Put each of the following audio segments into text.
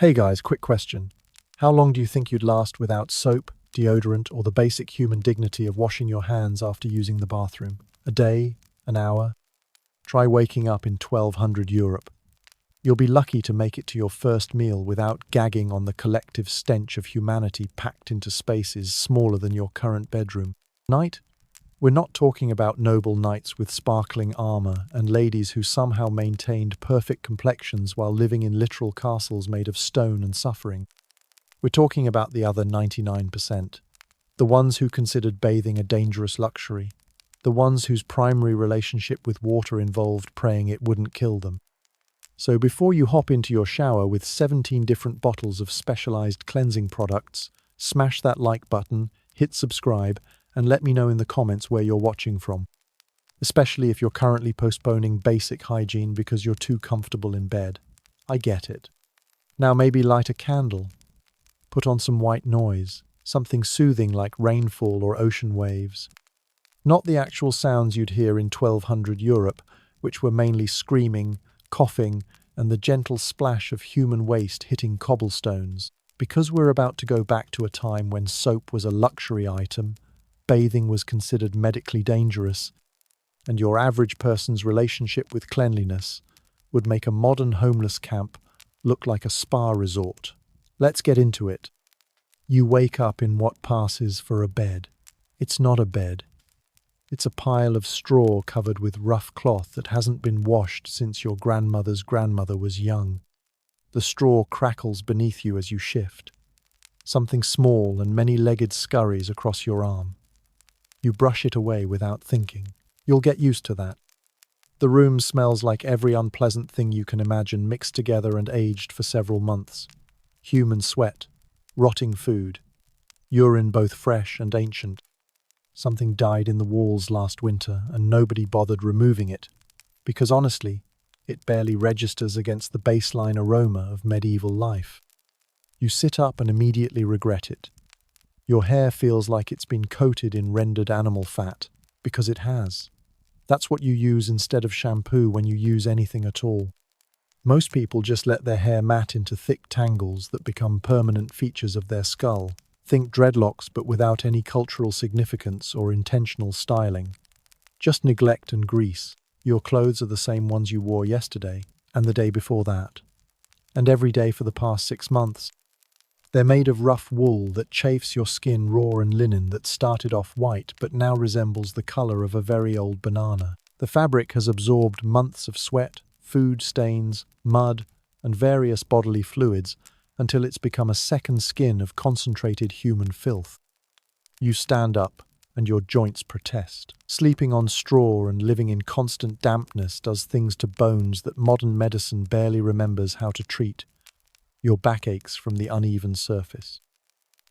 Hey guys, quick question. How long do you think you'd last without soap, deodorant, or the basic human dignity of washing your hands after using the bathroom? A day? An hour? Try waking up in 1200 Europe. You'll be lucky to make it to your first meal without gagging on the collective stench of humanity packed into spaces smaller than your current bedroom. Night? We're not talking about noble knights with sparkling armor and ladies who somehow maintained perfect complexions while living in literal castles made of stone and suffering. We're talking about the other 99%. The ones who considered bathing a dangerous luxury. The ones whose primary relationship with water involved praying it wouldn't kill them. So before you hop into your shower with 17 different bottles of specialized cleansing products, smash that like button, hit subscribe, and let me know in the comments where you're watching from. Especially if you're currently postponing basic hygiene because you're too comfortable in bed. I get it. Now maybe light a candle. Put on some white noise, something soothing like rainfall or ocean waves. Not the actual sounds you'd hear in 1200 Europe, which were mainly screaming, coughing, and the gentle splash of human waste hitting cobblestones. Because we're about to go back to a time when soap was a luxury item, bathing was considered medically dangerous, and your average person's relationship with cleanliness would make a modern homeless camp look like a spa resort. Let's get into it. You wake up in what passes for a bed. It's not a bed. It's a pile of straw covered with rough cloth that hasn't been washed since your grandmother's grandmother was young. The straw crackles beneath you as you shift. Something small and many-legged scurries across your arm. You brush it away without thinking. You'll get used to that. The room smells like every unpleasant thing you can imagine mixed together and aged for several months. Human sweat, rotting food, urine both fresh and ancient. Something died in the walls last winter and nobody bothered removing it, because honestly, it barely registers against the baseline aroma of medieval life. You sit up and immediately regret it. Your hair feels like it's been coated in rendered animal fat, because it has. That's what you use instead of shampoo when you use anything at all. Most people just let their hair mat into thick tangles that become permanent features of their skull. Think dreadlocks but without any cultural significance or intentional styling. Just neglect and grease. Your clothes are the same ones you wore yesterday, and the day before that, and every day for the past 6 months. They're made of rough wool that chafes your skin raw and linen that started off white but now resembles the color of a very old banana. The fabric has absorbed months of sweat, food stains, mud, and various bodily fluids until it's become a second skin of concentrated human filth. You stand up, and your joints protest. Sleeping on straw and living in constant dampness does things to bones that modern medicine barely remembers how to treat. Your back aches from the uneven surface.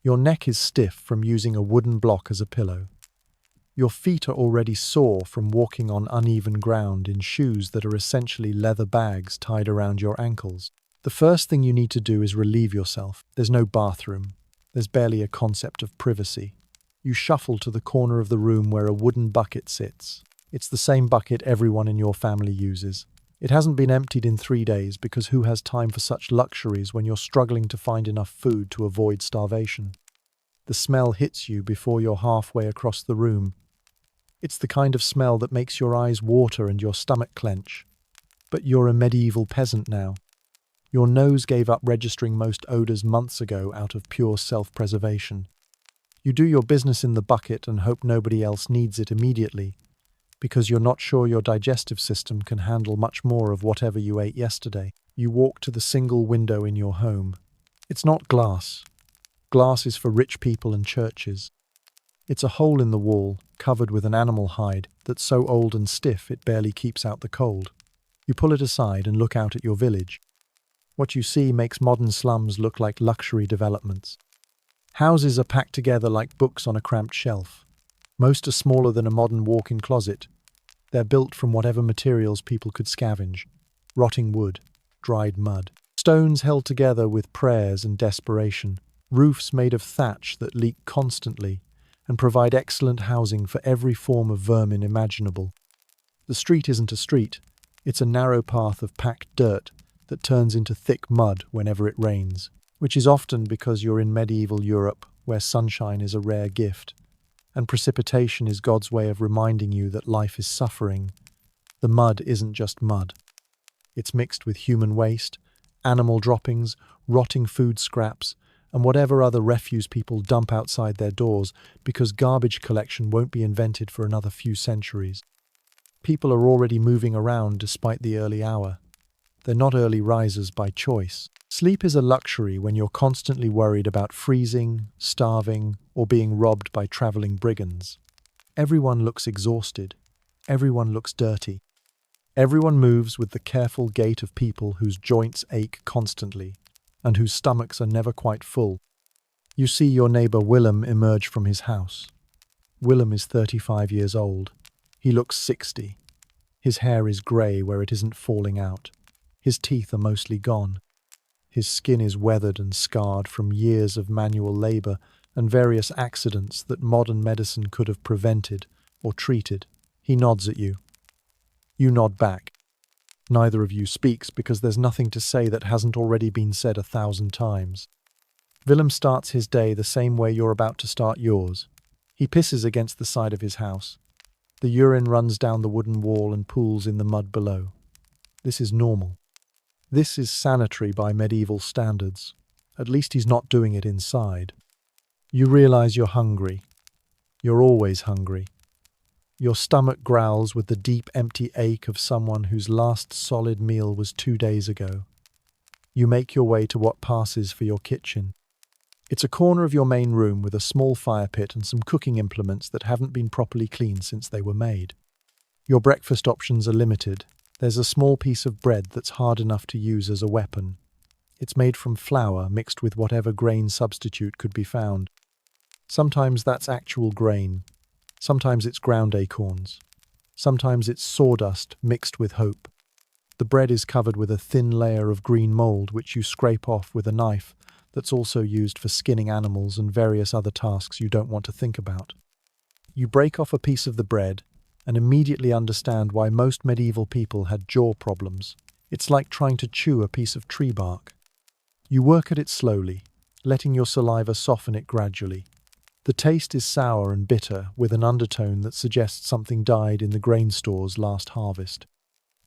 Your neck is stiff from using a wooden block as a pillow. Your feet are already sore from walking on uneven ground in shoes that are essentially leather bags tied around your ankles. The first thing you need to do is relieve yourself. There's no bathroom. There's barely a concept of privacy. You shuffle to the corner of the room where a wooden bucket sits. It's the same bucket everyone in your family uses. It hasn't been emptied in 3 days because who has time for such luxuries when you're struggling to find enough food to avoid starvation? The smell hits you before you're halfway across the room. It's the kind of smell that makes your eyes water and your stomach clench. But you're a medieval peasant now. Your nose gave up registering most odors months ago out of pure self-preservation. You do your business in the bucket and hope nobody else needs it immediately, because you're not sure your digestive system can handle much more of whatever you ate yesterday. You walk to the single window in your home. It's not glass. Glass is for rich people and churches. It's a hole in the wall, covered with an animal hide that's so old and stiff it barely keeps out the cold. You pull it aside and look out at your village. What you see makes modern slums look like luxury developments. Houses are packed together like books on a cramped shelf. Most are smaller than a modern walk-in closet. They're built from whatever materials people could scavenge. Rotting wood, dried mud. Stones held together with prayers and desperation. Roofs made of thatch that leak constantly and provide excellent housing for every form of vermin imaginable. The street isn't a street. It's a narrow path of packed dirt that turns into thick mud whenever it rains, which is often because you're in medieval Europe where sunshine is a rare gift, and precipitation is God's way of reminding you that life is suffering. The mud isn't just mud. It's mixed with human waste, animal droppings, rotting food scraps, and whatever other refuse people dump outside their doors because garbage collection won't be invented for another few centuries. People are already moving around despite the early hour. They're not early risers by choice. Sleep is a luxury when you're constantly worried about freezing, starving, or being robbed by traveling brigands. Everyone looks exhausted. Everyone looks dirty. Everyone moves with the careful gait of people whose joints ache constantly and whose stomachs are never quite full. You see your neighbor Willem emerge from his house. Willem is 35 years old. He looks 60. His hair is grey where it isn't falling out. His teeth are mostly gone. His skin is weathered and scarred from years of manual labor and various accidents that modern medicine could have prevented or treated. He nods at you. You nod back. Neither of you speaks because there's nothing to say that hasn't already been said 1,000 times. Willem starts his day the same way you're about to start yours. He pisses against the side of his house. The urine runs down the wooden wall and pools in the mud below. This is normal. This is sanitary by medieval standards. At least he's not doing it inside. You realize you're hungry. You're always hungry. Your stomach growls with the deep, empty ache of someone whose last solid meal was 2 days ago. You make your way to what passes for your kitchen. It's a corner of your main room with a small fire pit and some cooking implements that haven't been properly cleaned since they were made. Your breakfast options are limited. There's a small piece of bread that's hard enough to use as a weapon. It's made from flour mixed with whatever grain substitute could be found. Sometimes that's actual grain. Sometimes it's ground acorns. Sometimes it's sawdust mixed with hope. The bread is covered with a thin layer of green mold which you scrape off with a knife that's also used for skinning animals and various other tasks you don't want to think about. You break off a piece of the bread and immediately understand why most medieval people had jaw problems. It's like trying to chew a piece of tree bark. You work at it slowly, letting your saliva soften it gradually. The taste is sour and bitter, with an undertone that suggests something died in the grain stores last harvest.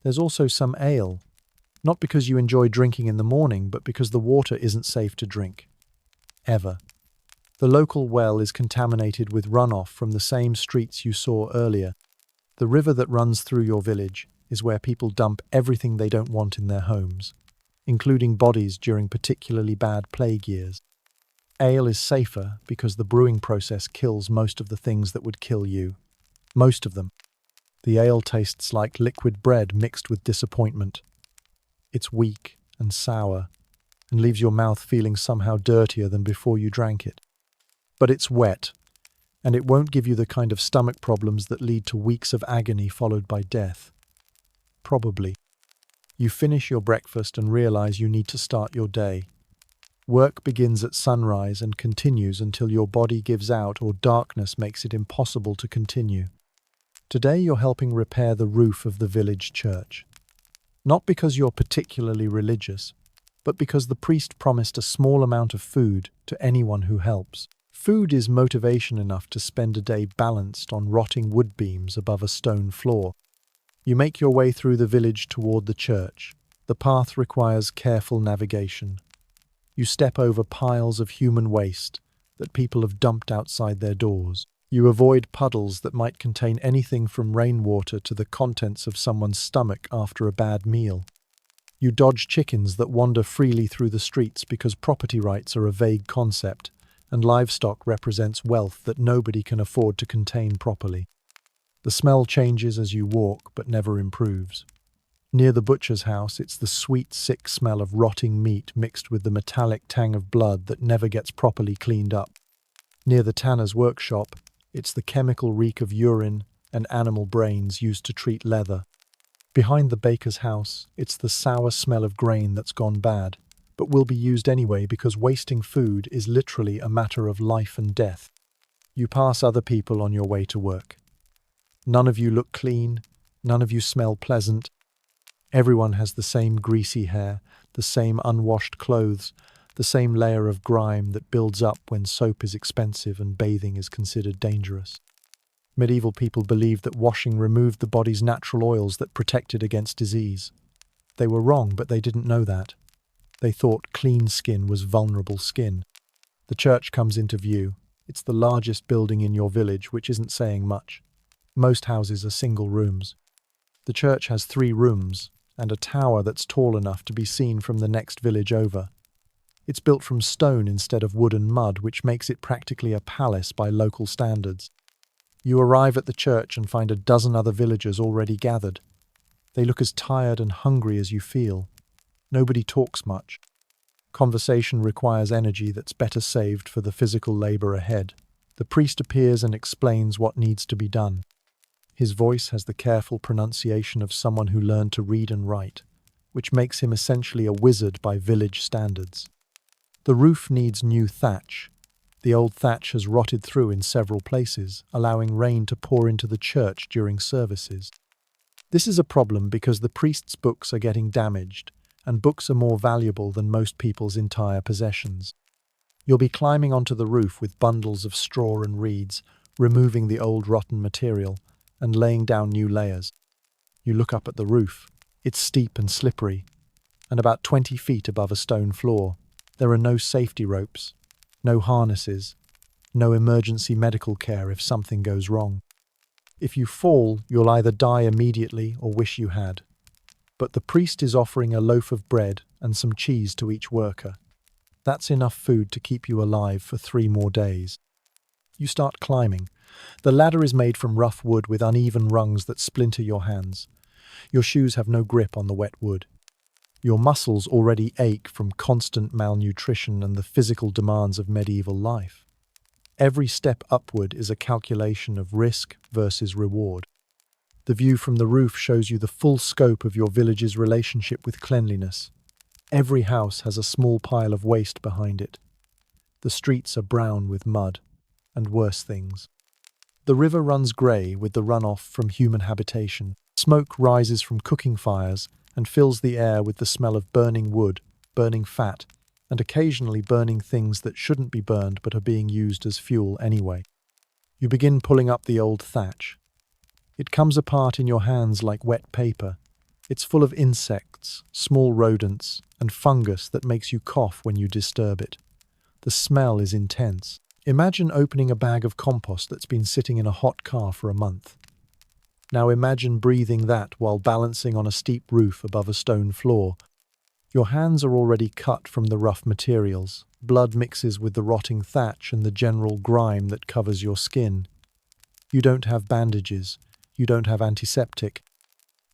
There's also some ale, not because you enjoy drinking in the morning, but because the water isn't safe to drink. Ever. The local well is contaminated with runoff from the same streets you saw earlier. The river that runs through your village is where people dump everything they don't want in their homes, including bodies during particularly bad plague years. Ale is safer because the brewing process kills most of the things that would kill you. Most of them. The ale tastes like liquid bread mixed with disappointment. It's weak and sour and leaves your mouth feeling somehow dirtier than before you drank it. But it's wet, and it won't give you the kind of stomach problems that lead to weeks of agony followed by death. Probably. You finish your breakfast and realize you need to start your day. Work begins at sunrise and continues until your body gives out or darkness makes it impossible to continue. Today you're helping repair the roof of the village church. Not because you're particularly religious, but because the priest promised a small amount of food to anyone who helps. Food is motivation enough to spend a day balanced on rotting wood beams above a stone floor. You make your way through the village toward the church. The path requires careful navigation. You step over piles of human waste that people have dumped outside their doors. You avoid puddles that might contain anything from rainwater to the contents of someone's stomach after a bad meal. You dodge chickens that wander freely through the streets because property rights are a vague concept, and livestock represents wealth that nobody can afford to contain properly. The smell changes as you walk, but never improves. Near the butcher's house, it's the sweet, sick smell of rotting meat mixed with the metallic tang of blood that never gets properly cleaned up. Near the tanner's workshop, it's the chemical reek of urine and animal brains used to treat leather. Behind the baker's house, it's the sour smell of grain that's gone bad, but will be used anyway because wasting food is literally a matter of life and death. You pass other people on your way to work. None of you look clean, none of you smell pleasant. Everyone has the same greasy hair, the same unwashed clothes, the same layer of grime that builds up when soap is expensive and bathing is considered dangerous. Medieval people believed that washing removed the body's natural oils that protected against disease. They were wrong, but they didn't know that. They thought clean skin was vulnerable skin. The church comes into view. It's the largest building in your village, which isn't saying much. Most houses are single rooms. The church has 3 rooms and a tower that's tall enough to be seen from the next village over. It's built from stone instead of wood and mud, which makes it practically a palace by local standards. You arrive at the church and find a dozen other villagers already gathered. They look as tired and hungry as you feel. Nobody talks much. Conversation requires energy that's better saved for the physical labor ahead. The priest appears and explains what needs to be done. His voice has the careful pronunciation of someone who learned to read and write, which makes him essentially a wizard by village standards. The roof needs new thatch. The old thatch has rotted through in several places, allowing rain to pour into the church during services. This is a problem because the priest's books are getting damaged, and books are more valuable than most people's entire possessions. You'll be climbing onto the roof with bundles of straw and reeds, removing the old rotten material, and laying down new layers. You look up at the roof. It's steep and slippery, and about 20 feet above a stone floor. There are no safety ropes, no harnesses, no emergency medical care if something goes wrong. If you fall, you'll either die immediately or wish you had. But the priest is offering a loaf of bread and some cheese to each worker. That's enough food to keep you alive for 3 more days. You start climbing. The ladder is made from rough wood with uneven rungs that splinter your hands. Your shoes have no grip on the wet wood. Your muscles already ache from constant malnutrition and the physical demands of medieval life. Every step upward is a calculation of risk versus reward. The view from the roof shows you the full scope of your village's relationship with cleanliness. Every house has a small pile of waste behind it. The streets are brown with mud and worse things. The river runs grey with the runoff from human habitation. Smoke rises from cooking fires and fills the air with the smell of burning wood, burning fat, and occasionally burning things that shouldn't be burned but are being used as fuel anyway. You begin pulling up the old thatch. It comes apart in your hands like wet paper. It's full of insects, small rodents, and fungus that makes you cough when you disturb it. The smell is intense. Imagine opening a bag of compost that's been sitting in a hot car for a month. Now imagine breathing that while balancing on a steep roof above a stone floor. Your hands are already cut from the rough materials. Blood mixes with the rotting thatch and the general grime that covers your skin. You don't have bandages. You don't have antiseptic.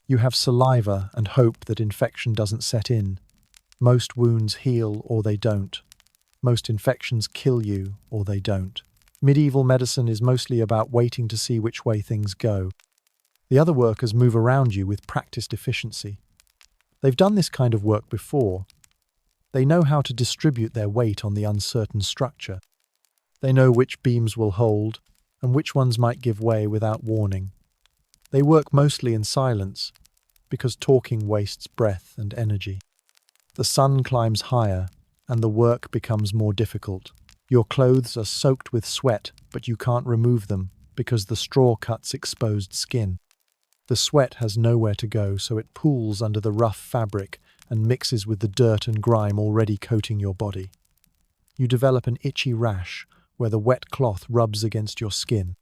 You have saliva and hope that infection doesn't set in. Most wounds heal or they don't. Most infections kill you or they don't. Medieval medicine is mostly about waiting to see which way things go. The other workers move around you with practiced efficiency. They've done this kind of work before. They know how to distribute their weight on the uncertain structure. They know which beams will hold and which ones might give way without warning. They work mostly in silence because talking wastes breath and energy. The sun climbs higher and the work becomes more difficult. Your clothes are soaked with sweat, but you can't remove them because the straw cuts exposed skin. The sweat has nowhere to go, so it pools under the rough fabric and mixes with the dirt and grime already coating your body. You develop an itchy rash where the wet cloth rubs against your skin.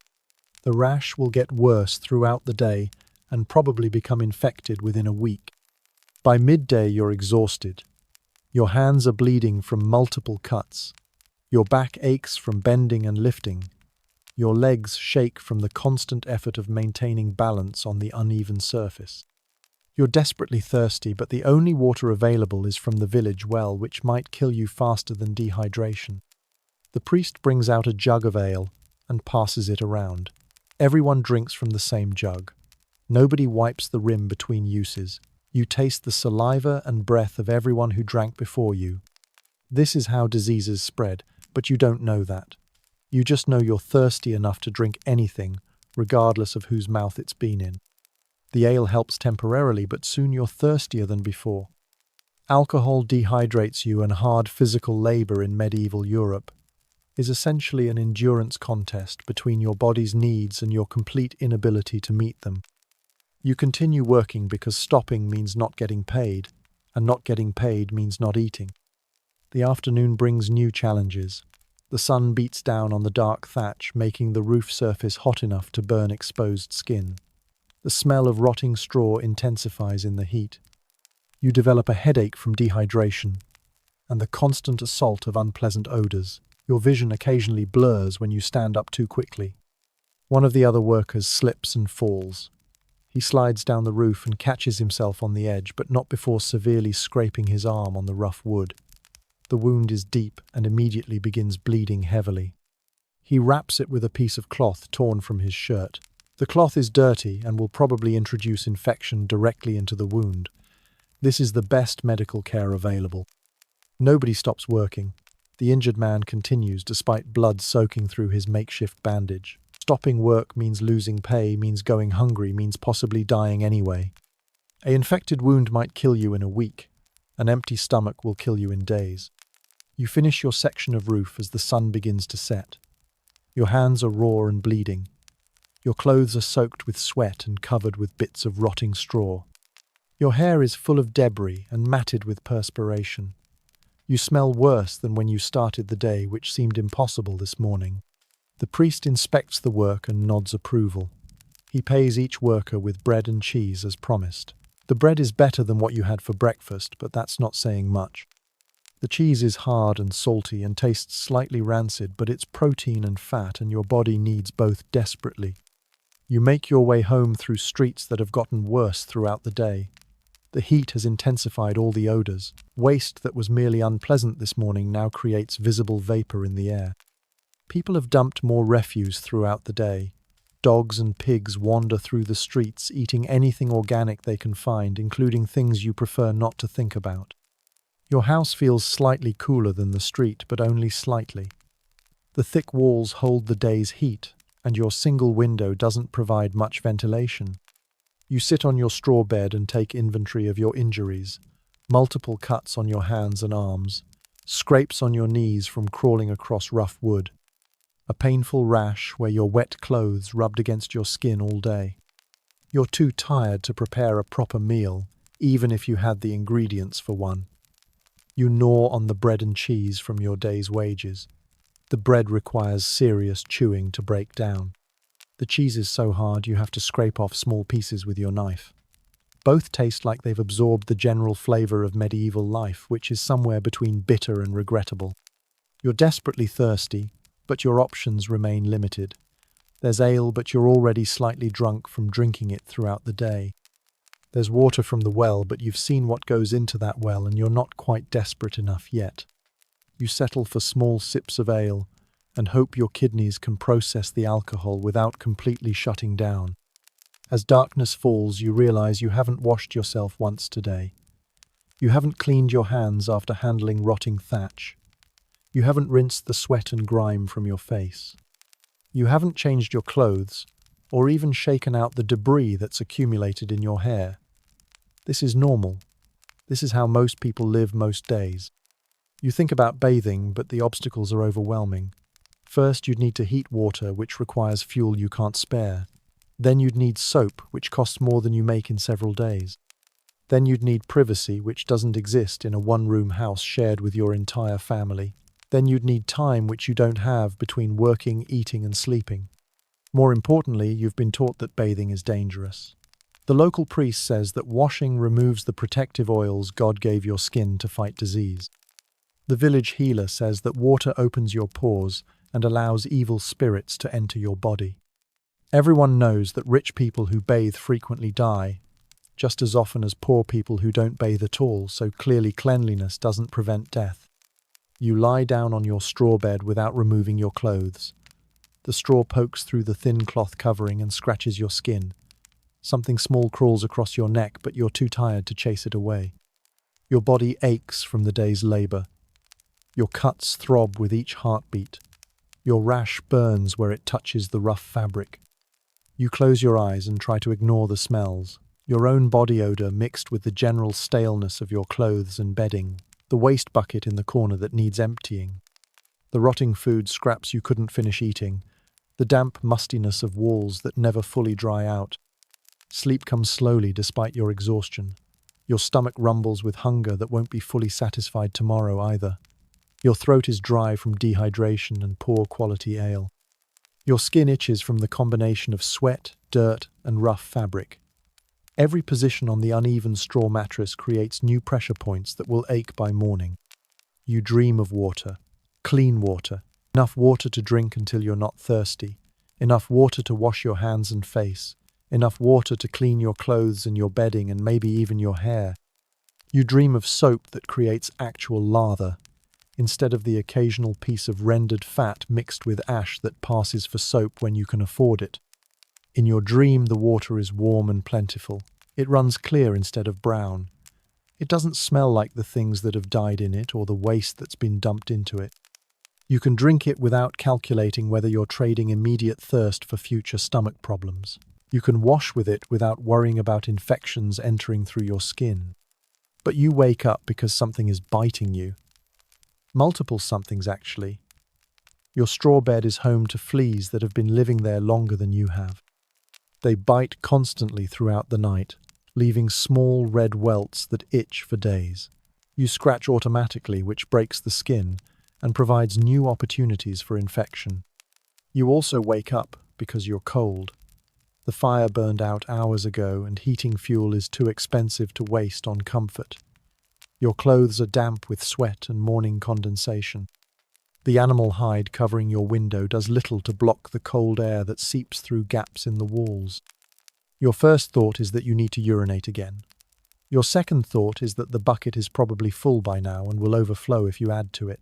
The rash will get worse throughout the day and probably become infected within a week. By midday, you're exhausted. Your hands are bleeding from multiple cuts. Your back aches from bending and lifting. Your legs shake from the constant effort of maintaining balance on the uneven surface. You're desperately thirsty, but the only water available is from the village well, which might kill you faster than dehydration. The priest brings out a jug of ale and passes it around. Everyone drinks from the same jug. Nobody wipes the rim between uses. You taste the saliva and breath of everyone who drank before you. This is how diseases spread, but you don't know that. You just know you're thirsty enough to drink anything, regardless of whose mouth it's been in. The ale helps temporarily, but soon you're thirstier than before. Alcohol dehydrates you, and hard physical labor in medieval Europe is essentially an endurance contest between your body's needs and your complete inability to meet them. You continue working because stopping means not getting paid, and not getting paid means not eating. The afternoon brings new challenges. The sun beats down on the dark thatch, making the roof surface hot enough to burn exposed skin. The smell of rotting straw intensifies in the heat. You develop a headache from dehydration and the constant assault of unpleasant odors. Your vision occasionally blurs when you stand up too quickly. One of the other workers slips and falls. He slides down the roof and catches himself on the edge, but not before severely scraping his arm on the rough wood. The wound is deep and immediately begins bleeding heavily. He wraps it with a piece of cloth torn from his shirt. The cloth is dirty and will probably introduce infection directly into the wound. This is the best medical care available. Nobody stops working. The injured man continues despite blood soaking through his makeshift bandage. Stopping work means losing pay, means going hungry, means possibly dying anyway. An infected wound might kill you in a week. An empty stomach will kill you in days. You finish your section of roof as the sun begins to set. Your hands are raw and bleeding. Your clothes are soaked with sweat and covered with bits of rotting straw. Your hair is full of debris and matted with perspiration. You smell worse than when you started the day, which seemed impossible this morning. The priest inspects the work and nods approval. He pays each worker with bread and cheese as promised. The bread is better than what you had for breakfast, but that's not saying much. The cheese is hard and salty and tastes slightly rancid, but it's protein and fat, and your body needs both desperately. You make your way home through streets that have gotten worse throughout the day. The heat has intensified all the odors. Waste that was merely unpleasant this morning now creates visible vapor in the air. People have dumped more refuse throughout the day. Dogs and pigs wander through the streets, eating anything organic they can find, including things you prefer not to think about. Your house feels slightly cooler than the street, but only slightly. The thick walls hold the day's heat, and your single window doesn't provide much ventilation. You sit on your straw bed and take inventory of your injuries. Multiple cuts on your hands and arms, scrapes on your knees from crawling across rough wood, a painful rash where your wet clothes rubbed against your skin all day. You're too tired to prepare a proper meal, even if you had the ingredients for one. You gnaw on the bread and cheese from your day's wages. The bread requires serious chewing to break down. The cheese is so hard you have to scrape off small pieces with your knife. Both taste like they've absorbed the general flavor of medieval life, which is somewhere between bitter and regrettable. You're desperately thirsty, but your options remain limited. There's ale, but you're already slightly drunk from drinking it throughout the day. There's water from the well, but you've seen what goes into that well and you're not quite desperate enough yet. You settle for small sips of ale and hope your kidneys can process the alcohol without completely shutting down. As darkness falls, you realize you haven't washed yourself once today. You haven't cleaned your hands after handling rotting thatch. You haven't rinsed the sweat and grime from your face. You haven't changed your clothes or even shaken out the debris that's accumulated in your hair. This is normal. This is how most people live most days. You think about bathing, but the obstacles are overwhelming. First, you'd need to heat water, which requires fuel you can't spare. Then you'd need soap, which costs more than you make in several days. Then you'd need privacy, which doesn't exist in a one-room house shared with your entire family. Then you'd need time, which you don't have, between working, eating, and sleeping. More importantly, you've been taught that bathing is dangerous. The local priest says that washing removes the protective oils God gave your skin to fight disease. The village healer says that water opens your pores and allows evil spirits to enter your body. Everyone knows that rich people who bathe frequently die, just as often as poor people who don't bathe at all, so clearly cleanliness doesn't prevent death. You lie down on your straw bed without removing your clothes. The straw pokes through the thin cloth covering and scratches your skin. Something small crawls across your neck, but you're too tired to chase it away. Your body aches from the day's labor. Your cuts throb with each heartbeat. Your rash burns where it touches the rough fabric. You close your eyes and try to ignore the smells. Your own body odor mixed with the general staleness of your clothes and bedding, the waste bucket in the corner that needs emptying, the rotting food scraps you couldn't finish eating, the damp mustiness of walls that never fully dry out. Sleep comes slowly despite your exhaustion. Your stomach rumbles with hunger that won't be fully satisfied tomorrow either. Your throat is dry from dehydration and poor quality ale. Your skin itches from the combination of sweat, dirt, and rough fabric. Every position on the uneven straw mattress creates new pressure points that will ache by morning. You dream of water, clean water, enough water to drink until you're not thirsty, enough water to wash your hands and face, enough water to clean your clothes and your bedding and maybe even your hair. You dream of soap that creates actual lather, instead of the occasional piece of rendered fat mixed with ash that passes for soap when you can afford it. In your dream, the water is warm and plentiful. It runs clear instead of brown. It doesn't smell like the things that have died in it or the waste that's been dumped into it. You can drink it without calculating whether you're trading immediate thirst for future stomach problems. You can wash with it without worrying about infections entering through your skin. But you wake up because something is biting you. Multiple somethings, actually. Your straw bed is home to fleas that have been living there longer than you have. They bite constantly throughout the night, leaving small red welts that itch for days. You scratch automatically, which breaks the skin and provides new opportunities for infection. You also wake up because you're cold. The fire burned out hours ago and heating fuel is too expensive to waste on comfort. Your clothes are damp with sweat and morning condensation. The animal hide covering your window does little to block the cold air that seeps through gaps in the walls. Your first thought is that you need to urinate again. Your second thought is that the bucket is probably full by now and will overflow if you add to it.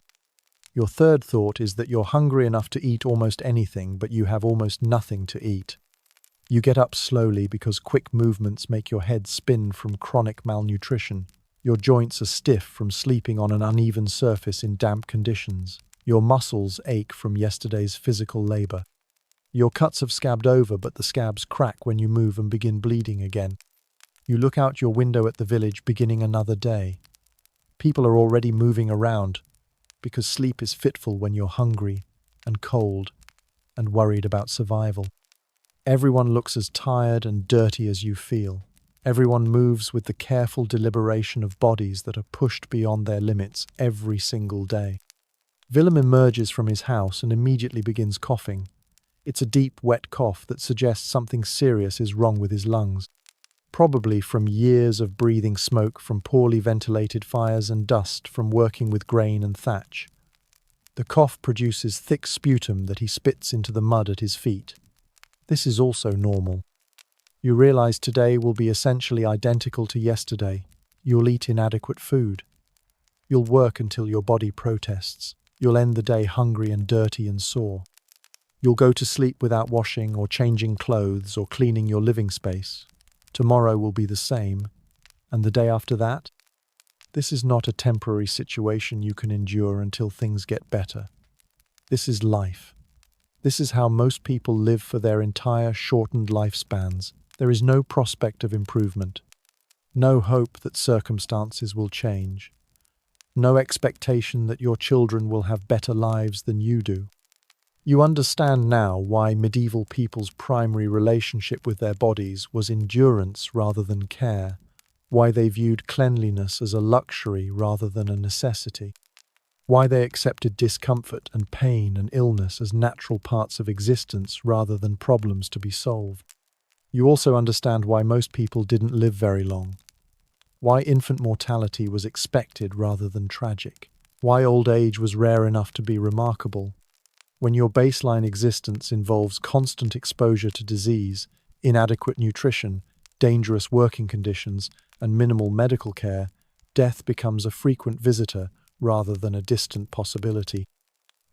Your third thought is that you're hungry enough to eat almost anything, but you have almost nothing to eat. You get up slowly because quick movements make your head spin from chronic malnutrition. Your joints are stiff from sleeping on an uneven surface in damp conditions. Your muscles ache from yesterday's physical labor. Your cuts have scabbed over, but the scabs crack when you move and begin bleeding again. You look out your window at the village, beginning another day. People are already moving around because sleep is fitful when you're hungry and cold and worried about survival. Everyone looks as tired and dirty as you feel. Everyone moves with the careful deliberation of bodies that are pushed beyond their limits every single day. Willem emerges from his house and immediately begins coughing. It's a deep, wet cough that suggests something serious is wrong with his lungs, probably from years of breathing smoke from poorly ventilated fires and dust from working with grain and thatch. The cough produces thick sputum that he spits into the mud at his feet. This is also normal. You realize today will be essentially identical to yesterday. You'll eat inadequate food. You'll work until your body protests. You'll end the day hungry and dirty and sore. You'll go to sleep without washing or changing clothes or cleaning your living space. Tomorrow will be the same. And the day after that? This is not a temporary situation you can endure until things get better. This is life. This is how most people live for their entire shortened lifespans. There is no prospect of improvement, no hope that circumstances will change, no expectation that your children will have better lives than you do. You understand now why medieval people's primary relationship with their bodies was endurance rather than care, why they viewed cleanliness as a luxury rather than a necessity, why they accepted discomfort and pain and illness as natural parts of existence rather than problems to be solved. You also understand why most people didn't live very long, why infant mortality was expected rather than tragic, why old age was rare enough to be remarkable. When your baseline existence involves constant exposure to disease, inadequate nutrition, dangerous working conditions, and minimal medical care, death becomes a frequent visitor rather than a distant possibility.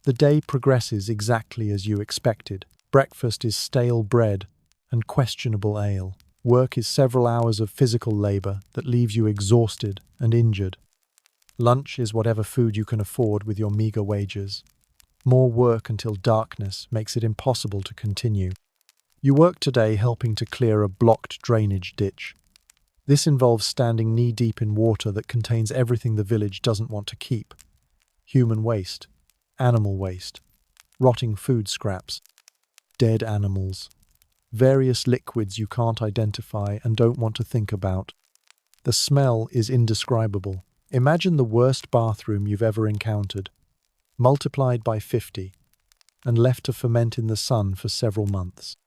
The day progresses exactly as you expected. Breakfast is stale bread and questionable ale. Work is several hours of physical labor that leaves you exhausted and injured. Lunch is whatever food you can afford with your meager wages. More work until darkness makes it impossible to continue. You work today helping to clear a blocked drainage ditch. This involves standing knee-deep in water that contains everything the village doesn't want to keep. Human waste, animal waste, rotting food scraps, dead animals, various liquids you can't identify and don't want to think about. The smell is indescribable. Imagine the worst bathroom you've ever encountered, multiplied by 50, and left to ferment in the sun for several months.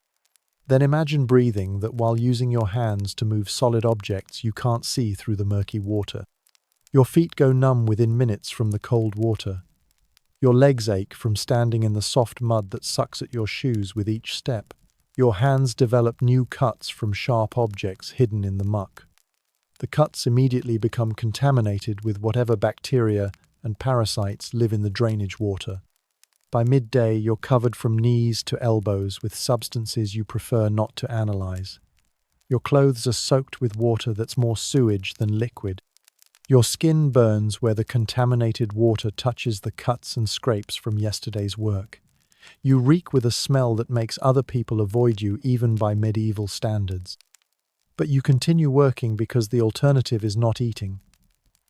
Then imagine breathing that while using your hands to move solid objects you can't see through the murky water. Your feet go numb within minutes from the cold water. Your legs ache from standing in the soft mud that sucks at your shoes with each step. Your hands develop new cuts from sharp objects hidden in the muck. The cuts immediately become contaminated with whatever bacteria and parasites live in the drainage water. By midday, you're covered from knees to elbows with substances you prefer not to analyze. Your clothes are soaked with water that's more sewage than liquid. Your skin burns where the contaminated water touches the cuts and scrapes from yesterday's work. You reek with a smell that makes other people avoid you even by medieval standards. But you continue working because the alternative is not eating.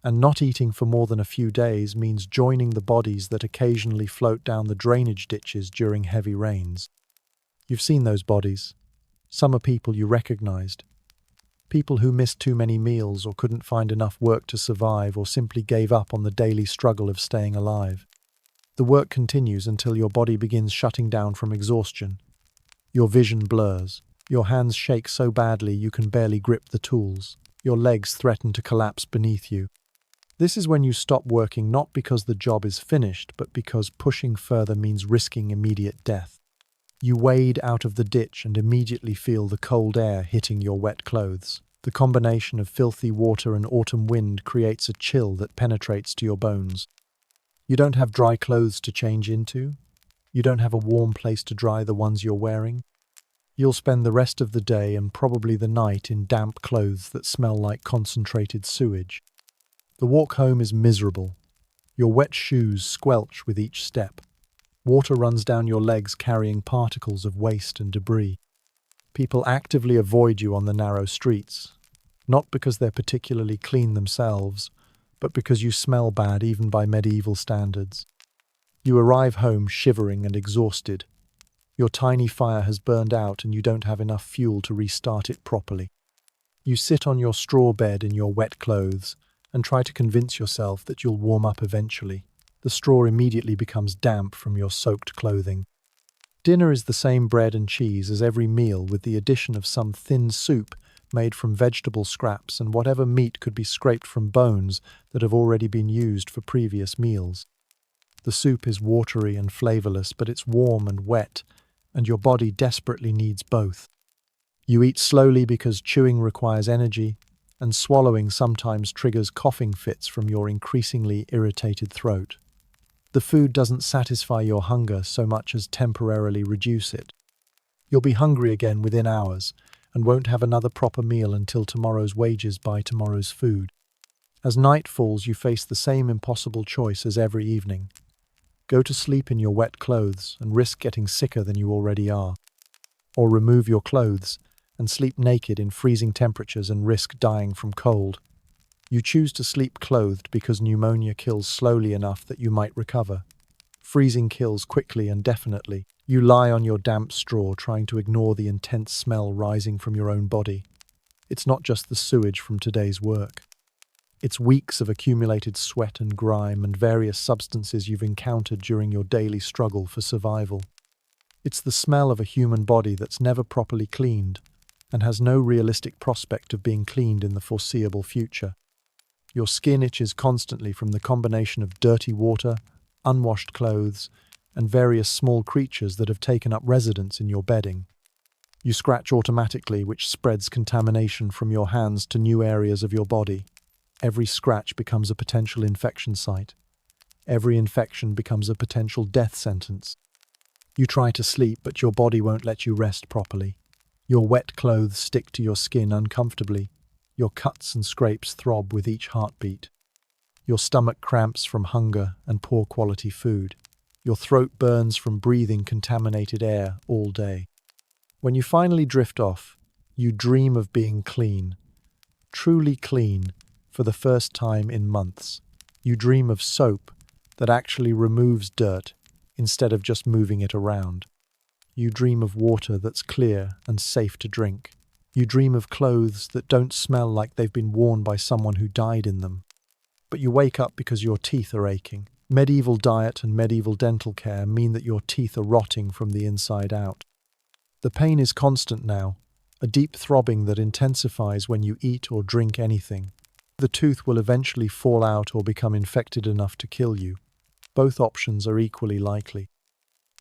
And not eating for more than a few days means joining the bodies that occasionally float down the drainage ditches during heavy rains. You've seen those bodies. Some are people you recognized. People who missed too many meals or couldn't find enough work to survive or simply gave up on the daily struggle of staying alive. The work continues until your body begins shutting down from exhaustion. Your vision blurs. Your hands shake so badly you can barely grip the tools. Your legs threaten to collapse beneath you. This is when you stop working not because the job is finished, but because pushing further means risking immediate death. You wade out of the ditch and immediately feel the cold air hitting your wet clothes. The combination of filthy water and autumn wind creates a chill that penetrates to your bones. You don't have dry clothes to change into. You don't have a warm place to dry the ones you're wearing. You'll spend the rest of the day and probably the night in damp clothes that smell like concentrated sewage. The walk home is miserable. Your wet shoes squelch with each step. Water runs down your legs carrying particles of waste and debris. People actively avoid you on the narrow streets, not because they're particularly clean themselves, but because you smell bad even by medieval standards. You arrive home shivering and exhausted. Your tiny fire has burned out and you don't have enough fuel to restart it properly. You sit on your straw bed in your wet clothes and try to convince yourself that you'll warm up eventually. The straw immediately becomes damp from your soaked clothing. Dinner is the same bread and cheese as every meal with the addition of some thin soup made from vegetable scraps and whatever meat could be scraped from bones that have already been used for previous meals. The soup is watery and flavorless, but it's warm and wet, and your body desperately needs both. You eat slowly because chewing requires energy, and swallowing sometimes triggers coughing fits from your increasingly irritated throat. The food doesn't satisfy your hunger so much as temporarily reduce it. You'll be hungry again within hours, and won't have another proper meal until tomorrow's wages buy tomorrow's food. As night falls, you face the same impossible choice as every evening. Go to sleep in your wet clothes and risk getting sicker than you already are. Or remove your clothes and sleep naked in freezing temperatures and risk dying from cold. You choose to sleep clothed because pneumonia kills slowly enough that you might recover. Freezing kills quickly and definitely. You lie on your damp straw trying to ignore the intense smell rising from your own body. It's not just the sewage from today's work. It's weeks of accumulated sweat and grime and various substances you've encountered during your daily struggle for survival. It's the smell of a human body that's never properly cleaned and has no realistic prospect of being cleaned in the foreseeable future. Your skin itches constantly from the combination of dirty water, unwashed clothes, and various small creatures that have taken up residence in your bedding. You scratch automatically, which spreads contamination from your hands to new areas of your body. Every scratch becomes a potential infection site. Every infection becomes a potential death sentence. You try to sleep, but your body won't let you rest properly. Your wet clothes stick to your skin uncomfortably. Your cuts and scrapes throb with each heartbeat. Your stomach cramps from hunger and poor quality food. Your throat burns from breathing contaminated air all day. When you finally drift off, you dream of being clean. truly clean for the first time in months. You dream of soap that actually removes dirt instead of just moving it around. You dream of water that's clear and safe to drink. You dream of clothes that don't smell like they've been worn by someone who died in them. But you wake up because your teeth are aching. Medieval diet and medieval dental care mean that your teeth are rotting from the inside out. The pain is constant now, a deep throbbing that intensifies when you eat or drink anything. The tooth will eventually fall out or become infected enough to kill you. Both options are equally likely.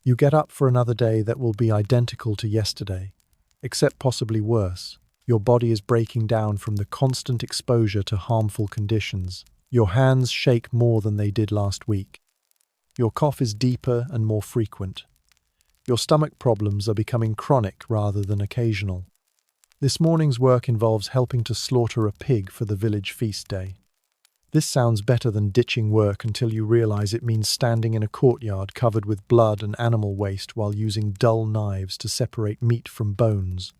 You get up for another day that will be identical to yesterday, except possibly worse. Your body is breaking down from the constant exposure to harmful conditions. Your hands shake more than they did last week. Your cough is deeper and more frequent. Your stomach problems are becoming chronic rather than occasional. This morning's work involves helping to slaughter a pig for the village feast day. This sounds better than ditching work until you realize it means standing in a courtyard covered with blood and animal waste while using dull knives to separate meat from bones.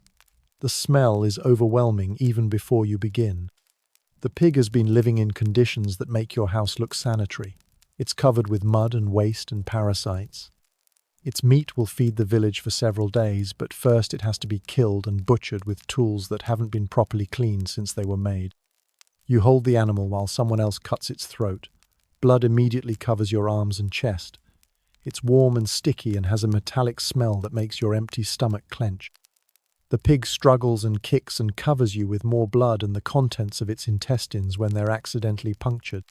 The smell is overwhelming even before you begin. The pig has been living in conditions that make your house look sanitary. It's covered with mud and waste and parasites. Its meat will feed the village for several days, but first it has to be killed and butchered with tools that haven't been properly cleaned since they were made. You hold the animal while someone else cuts its throat. Blood immediately covers your arms and chest. It's warm and sticky and has a metallic smell that makes your empty stomach clench. The pig struggles and kicks and covers you with more blood and the contents of its intestines when they're accidentally punctured.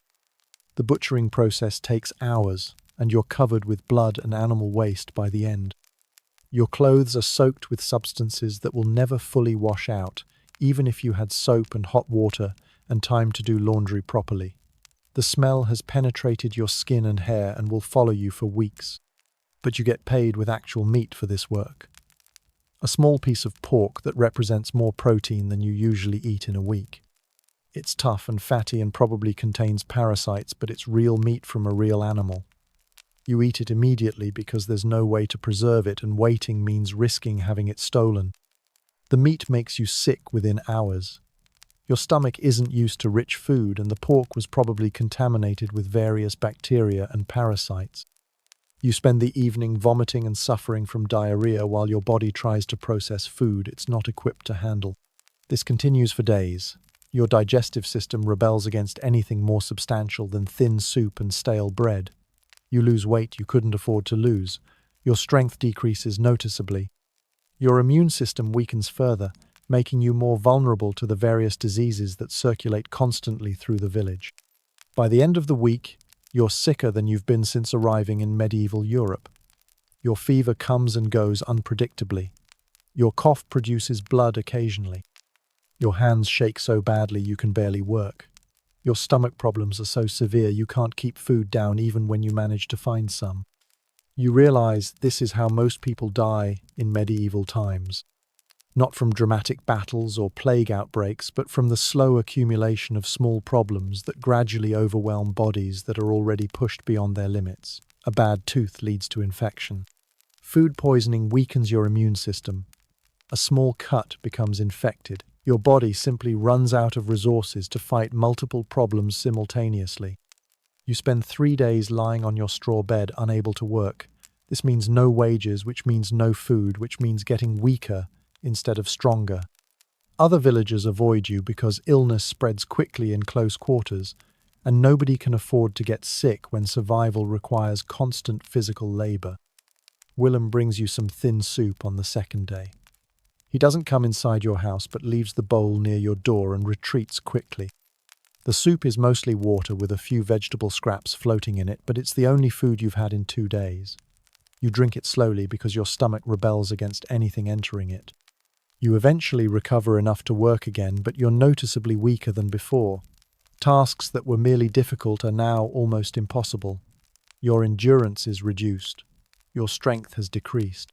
The butchering process takes hours, and you're covered with blood and animal waste by the end. Your clothes are soaked with substances that will never fully wash out, even if you had soap and hot water and time to do laundry properly. The smell has penetrated your skin and hair and will follow you for weeks. But you get paid with actual meat for this work. A small piece of pork that represents more protein than you usually eat in a week. It's tough and fatty and probably contains parasites, but it's real meat from a real animal. You eat it immediately because there's no way to preserve it, and waiting means risking having it stolen. The meat makes you sick within hours. Your stomach isn't used to rich food, and the pork was probably contaminated with various bacteria and parasites. You spend the evening vomiting and suffering from diarrhea while your body tries to process food it's not equipped to handle. This continues for days. Your digestive system rebels against anything more substantial than thin soup and stale bread. You lose weight you couldn't afford to lose. Your strength decreases noticeably. Your immune system weakens further, making you more vulnerable to the various diseases that circulate constantly through the village. By the end of the week, you're sicker than you've been since arriving in medieval Europe. Your fever comes and goes unpredictably. Your cough produces blood occasionally. Your hands shake so badly you can barely work. Your stomach problems are so severe you can't keep food down even when you manage to find some. You realize this is how most people die in medieval times. Not from dramatic battles or plague outbreaks, but from the slow accumulation of small problems that gradually overwhelm bodies that are already pushed beyond their limits. A bad tooth leads to infection. Food poisoning weakens your immune system. A small cut becomes infected. Your body simply runs out of resources to fight multiple problems simultaneously. You spend 3 days lying on your straw bed, unable to work. This means no wages, which means no food, which means getting weaker instead of stronger. Other villagers avoid you because illness spreads quickly in close quarters, and nobody can afford to get sick when survival requires constant physical labor. Willem brings you some thin soup on the second day. He doesn't come inside your house but leaves the bowl near your door and retreats quickly. The soup is mostly water with a few vegetable scraps floating in it, but it's the only food you've had in 2 days. You drink it slowly because your stomach rebels against anything entering it. You eventually recover enough to work again, but you're noticeably weaker than before. Tasks that were merely difficult are now almost impossible. Your endurance is reduced. Your strength has decreased.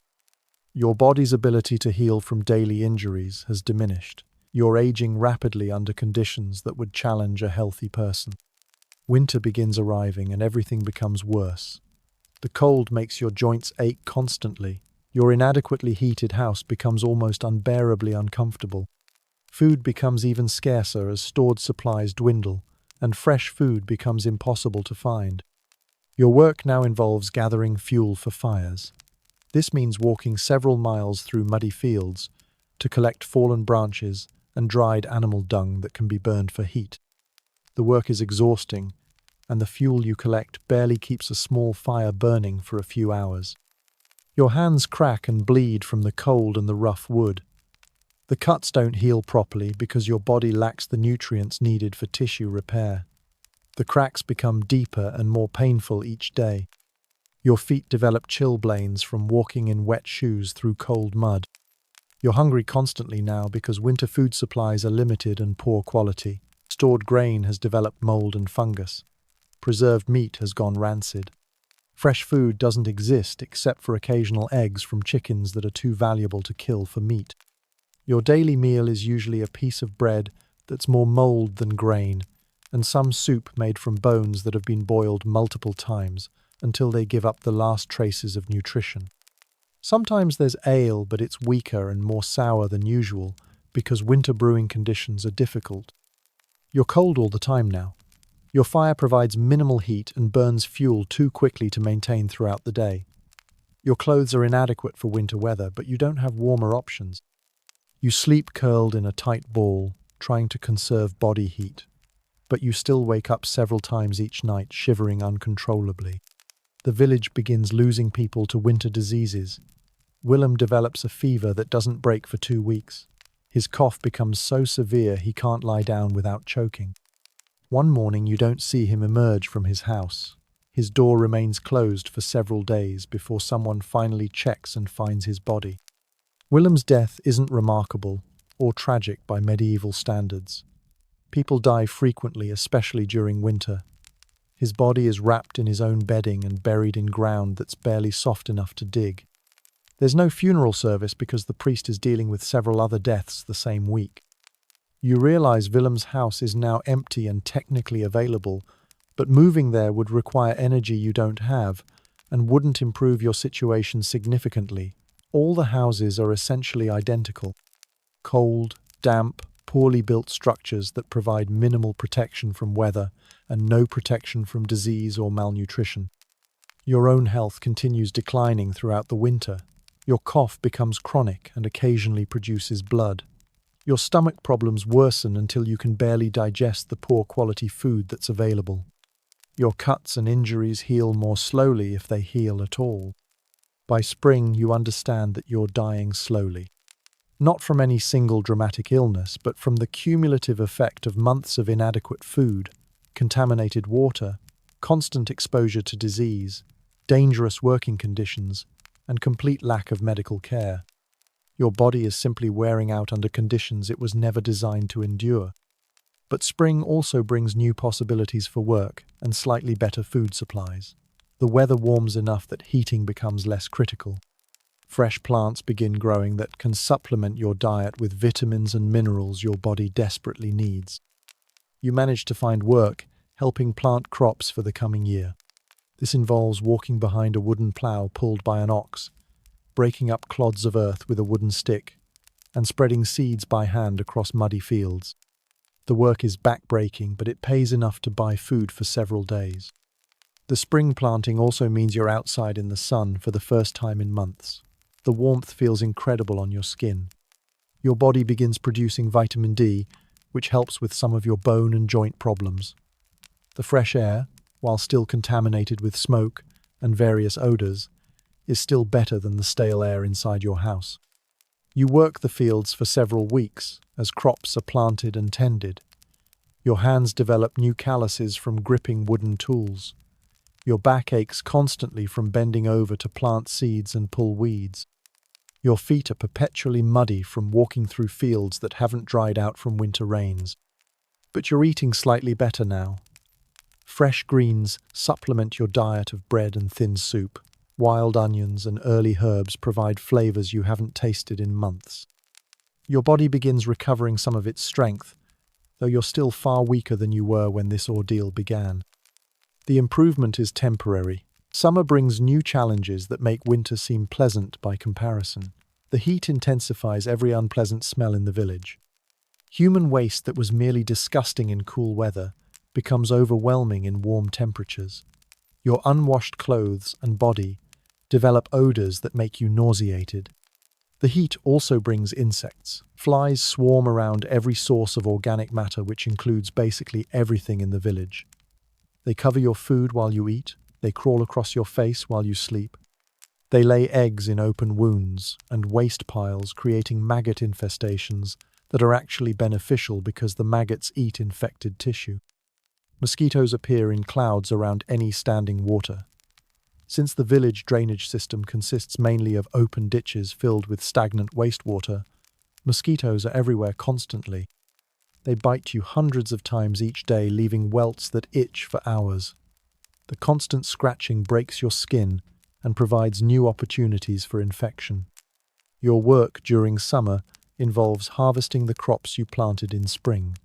Your body's ability to heal from daily injuries has diminished. You're aging rapidly under conditions that would challenge a healthy person. Winter begins arriving and everything becomes worse. The cold makes your joints ache constantly. Your inadequately heated house becomes almost unbearably uncomfortable. Food becomes even scarcer as stored supplies dwindle, and fresh food becomes impossible to find. Your work now involves gathering fuel for fires. This means walking several miles through muddy fields to collect fallen branches and dried animal dung that can be burned for heat. The work is exhausting, and the fuel you collect barely keeps a small fire burning for a few hours. Your hands crack and bleed from the cold and the rough wood. The cuts don't heal properly because your body lacks the nutrients needed for tissue repair. The cracks become deeper and more painful each day. Your feet develop chilblains from walking in wet shoes through cold mud. You're hungry constantly now because winter food supplies are limited and poor quality. Stored grain has developed mold and fungus. Preserved meat has gone rancid. Fresh food doesn't exist except for occasional eggs from chickens that are too valuable to kill for meat. Your daily meal is usually a piece of bread that's more mold than grain, and some soup made from bones that have been boiled multiple times until they give up the last traces of nutrition. Sometimes there's ale, but it's weaker and more sour than usual because winter brewing conditions are difficult. You're cold all the time now. Your fire provides minimal heat and burns fuel too quickly to maintain throughout the day. Your clothes are inadequate for winter weather, but you don't have warmer options. You sleep curled in a tight ball, trying to conserve body heat, but you still wake up several times each night, shivering uncontrollably. The village begins losing people to winter diseases. Willem develops a fever that doesn't break for 2 weeks. His cough becomes so severe he can't lie down without choking. One morning you don't see him emerge from his house. His door remains closed for several days before someone finally checks and finds his body. Willem's death isn't remarkable or tragic by medieval standards. People die frequently, especially during winter. His body is wrapped in his own bedding and buried in ground that's barely soft enough to dig. There's no funeral service because the priest is dealing with several other deaths the same week. You realize Willem's house is now empty and technically available, but moving there would require energy you don't have and wouldn't improve your situation significantly. All the houses are essentially identical. Cold, damp, poorly built structures that provide minimal protection from weather and no protection from disease or malnutrition. Your own health continues declining throughout the winter. Your cough becomes chronic and occasionally produces blood. Your stomach problems worsen until you can barely digest the poor quality food that's available. Your cuts and injuries heal more slowly if they heal at all. By spring, you understand that you're dying slowly. Not from any single dramatic illness, but from the cumulative effect of months of inadequate food, contaminated water, constant exposure to disease, dangerous working conditions, and complete lack of medical care. Your body is simply wearing out under conditions it was never designed to endure. But spring also brings new possibilities for work and slightly better food supplies. The weather warms enough that heating becomes less critical. Fresh plants begin growing that can supplement your diet with vitamins and minerals your body desperately needs. You manage to find work helping plant crops for the coming year. This involves walking behind a wooden plough pulled by an ox, breaking up clods of earth with a wooden stick, and spreading seeds by hand across muddy fields. The work is back-breaking, but it pays enough to buy food for several days. The spring planting also means you're outside in the sun for the first time in months. The warmth feels incredible on your skin. Your body begins producing vitamin D, which helps with some of your bone and joint problems. The fresh air, while still contaminated with smoke and various odors, is still better than the stale air inside your house. You work the fields for several weeks as crops are planted and tended. Your hands develop new calluses from gripping wooden tools. Your back aches constantly from bending over to plant seeds and pull weeds. Your feet are perpetually muddy from walking through fields that haven't dried out from winter rains. But you're eating slightly better now. Fresh greens supplement your diet of bread and thin soup. Wild onions and early herbs provide flavors you haven't tasted in months. Your body begins recovering some of its strength, though you're still far weaker than you were when this ordeal began. The improvement is temporary. Summer brings new challenges that make winter seem pleasant by comparison. The heat intensifies every unpleasant smell in the village. Human waste that was merely disgusting in cool weather becomes overwhelming in warm temperatures. Your unwashed clothes and body develop odors that make you nauseated. The heat also brings insects. Flies swarm around every source of organic matter, which includes basically everything in the village. They cover your food while you eat. They crawl across your face while you sleep. They lay eggs in open wounds and waste piles, creating maggot infestations that are actually beneficial because the maggots eat infected tissue. Mosquitoes appear in clouds around any standing water. Since the village drainage system consists mainly of open ditches filled with stagnant wastewater, mosquitoes are everywhere constantly. They bite you hundreds of times each day, leaving welts that itch for hours. The constant scratching breaks your skin and provides new opportunities for infection. Your work during summer involves harvesting the crops you planted in spring.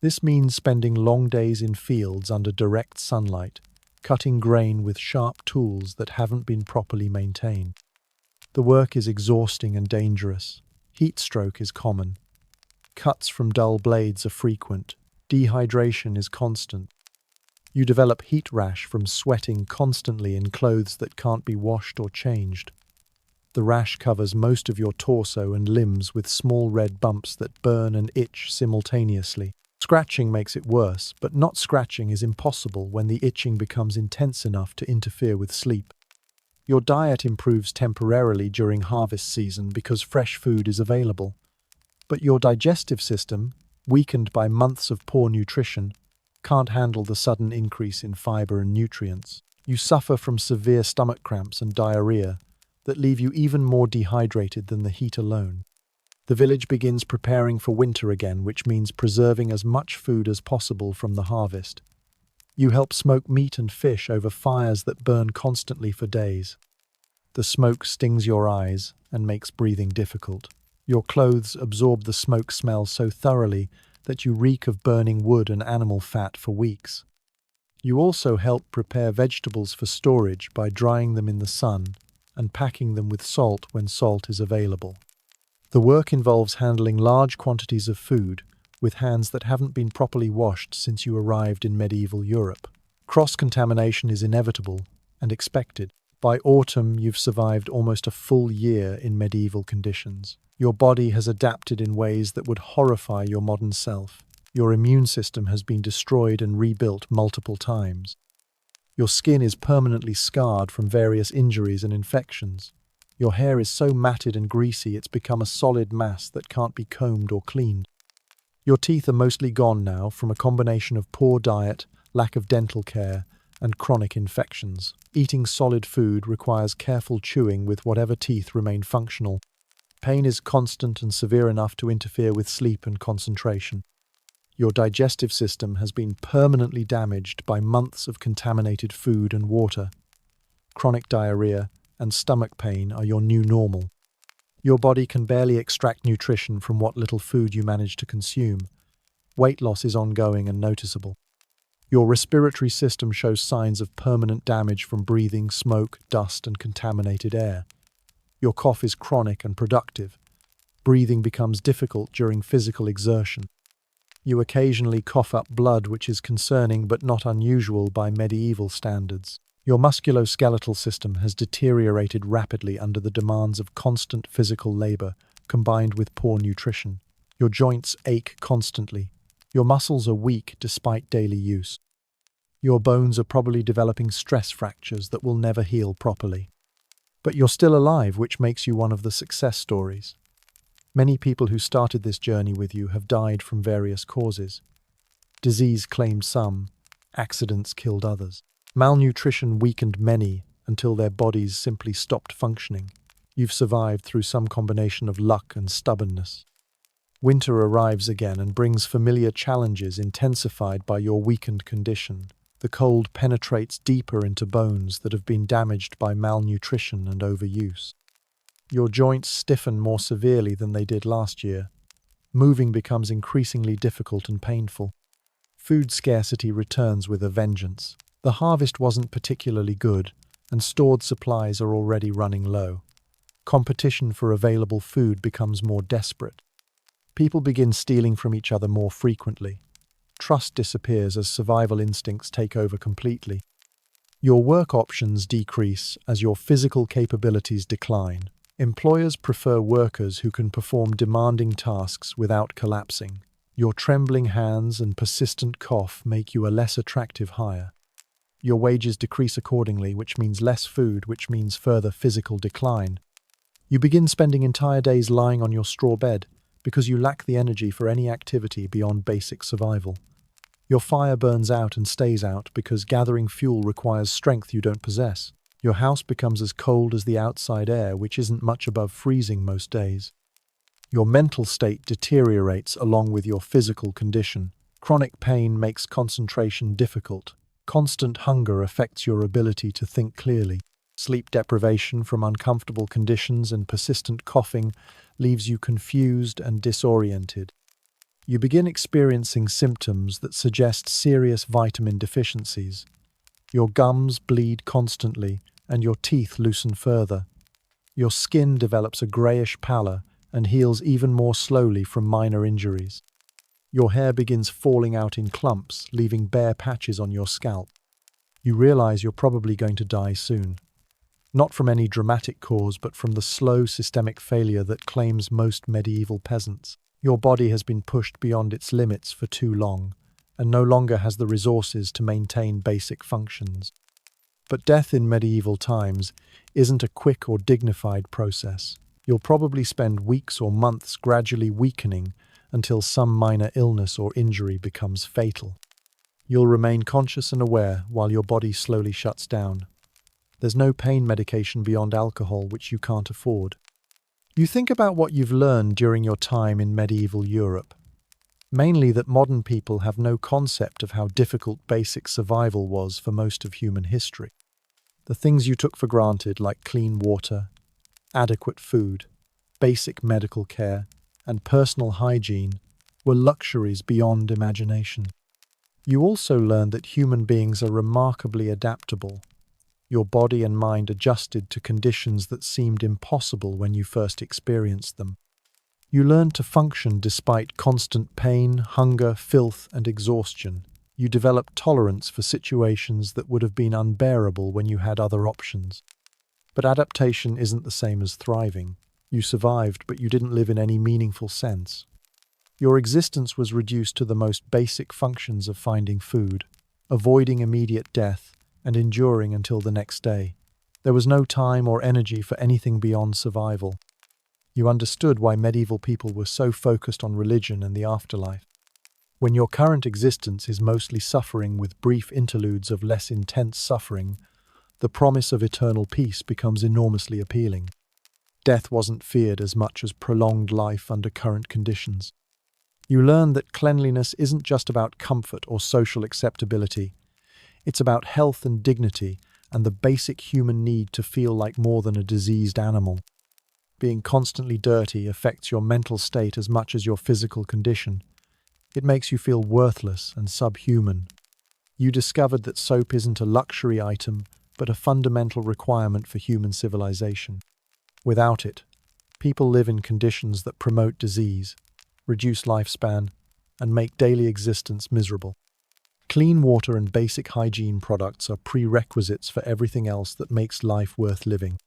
This means spending long days in fields under direct sunlight, cutting grain with sharp tools that haven't been properly maintained. The work is exhausting and dangerous. Heat stroke is common. Cuts from dull blades are frequent. Dehydration is constant. You develop heat rash from sweating constantly in clothes that can't be washed or changed. The rash covers most of your torso and limbs with small red bumps that burn and itch simultaneously. Scratching makes it worse, but not scratching is impossible when the itching becomes intense enough to interfere with sleep. Your diet improves temporarily during harvest season because fresh food is available. But your digestive system, weakened by months of poor nutrition, can't handle the sudden increase in fiber and nutrients. You suffer from severe stomach cramps and diarrhea that leave you even more dehydrated than the heat alone. The village begins preparing for winter again, which means preserving as much food as possible from the harvest. You help smoke meat and fish over fires that burn constantly for days. The smoke stings your eyes and makes breathing difficult. Your clothes absorb the smoke smell so thoroughly that you reek of burning wood and animal fat for weeks. You also help prepare vegetables for storage by drying them in the sun and packing them with salt when salt is available. The work involves handling large quantities of food with hands that haven't been properly washed since you arrived in medieval Europe. Cross-contamination is inevitable and expected. By autumn, you've survived almost a full year in medieval conditions. Your body has adapted in ways that would horrify your modern self. Your immune system has been destroyed and rebuilt multiple times. Your skin is permanently scarred from various injuries and infections. Your hair is so matted and greasy it's become a solid mass that can't be combed or cleaned. Your teeth are mostly gone now from a combination of poor diet, lack of dental care, and chronic infections. Eating solid food requires careful chewing with whatever teeth remain functional. Pain is constant and severe enough to interfere with sleep and concentration. Your digestive system has been permanently damaged by months of contaminated food and water. Chronic diarrhea and stomach pain are your new normal. Your body can barely extract nutrition from what little food you manage to consume. Weight loss is ongoing and noticeable. Your respiratory system shows signs of permanent damage from breathing smoke, dust, and contaminated air. Your cough is chronic and productive. Breathing becomes difficult during physical exertion. You occasionally cough up blood, which is concerning but not unusual by medieval standards. Your musculoskeletal system has deteriorated rapidly under the demands of constant physical labor, combined with poor nutrition. Your joints ache constantly. Your muscles are weak despite daily use. Your bones are probably developing stress fractures that will never heal properly. But you're still alive, which makes you one of the success stories. Many people who started this journey with you have died from various causes. Disease claimed some, accidents killed others. Malnutrition weakened many until their bodies simply stopped functioning. You've survived through some combination of luck and stubbornness. Winter arrives again and brings familiar challenges intensified by your weakened condition. The cold penetrates deeper into bones that have been damaged by malnutrition and overuse. Your joints stiffen more severely than they did last year. Moving becomes increasingly difficult and painful. Food scarcity returns with a vengeance. The harvest wasn't particularly good, and stored supplies are already running low. Competition for available food becomes more desperate. People begin stealing from each other more frequently. Trust disappears as survival instincts take over completely. Your work options decrease as your physical capabilities decline. Employers prefer workers who can perform demanding tasks without collapsing. Your trembling hands and persistent cough make you a less attractive hire. Your wages decrease accordingly, which means less food, which means further physical decline. You begin spending entire days lying on your straw bed because you lack the energy for any activity beyond basic survival. Your fire burns out and stays out because gathering fuel requires strength you don't possess. Your house becomes as cold as the outside air, which isn't much above freezing most days. Your mental state deteriorates along with your physical condition. Chronic pain makes concentration difficult. Constant hunger affects your ability to think clearly. Sleep deprivation from uncomfortable conditions and persistent coughing leaves you confused and disoriented. You begin experiencing symptoms that suggest serious vitamin deficiencies. Your gums bleed constantly, and your teeth loosen further. Your skin develops a grayish pallor and heals even more slowly from minor injuries. Your hair begins falling out in clumps, leaving bare patches on your scalp. You realize you're probably going to die soon. Not from any dramatic cause, but from the slow systemic failure that claims most medieval peasants. Your body has been pushed beyond its limits for too long, and no longer has the resources to maintain basic functions. But death in medieval times isn't a quick or dignified process. You'll probably spend weeks or months gradually weakening until some minor illness or injury becomes fatal. You'll remain conscious and aware while your body slowly shuts down. There's no pain medication beyond alcohol, which you can't afford. You think about what you've learned during your time in medieval Europe. Mainly that modern people have no concept of how difficult basic survival was for most of human history. The things you took for granted, like clean water, adequate food, basic medical care, and personal hygiene, were luxuries beyond imagination. You also learned that human beings are remarkably adaptable. Your body and mind adjusted to conditions that seemed impossible when you first experienced them. You learned to function despite constant pain, hunger, filth, and exhaustion. You developed tolerance for situations that would have been unbearable when you had other options. But adaptation isn't the same as thriving. You survived, but you didn't live in any meaningful sense. Your existence was reduced to the most basic functions of finding food, avoiding immediate death, and enduring until the next day. There was no time or energy for anything beyond survival. You understood why medieval people were so focused on religion and the afterlife. When your current existence is mostly suffering with brief interludes of less intense suffering, the promise of eternal peace becomes enormously appealing. Death wasn't feared as much as prolonged life under current conditions. You learn that cleanliness isn't just about comfort or social acceptability. It's about health and dignity and the basic human need to feel like more than a diseased animal. Being constantly dirty affects your mental state as much as your physical condition. It makes you feel worthless and subhuman. You discovered that soap isn't a luxury item, but a fundamental requirement for human civilization. Without it, people live in conditions that promote disease, reduce lifespan, and make daily existence miserable. Clean water and basic hygiene products are prerequisites for everything else that makes life worth living.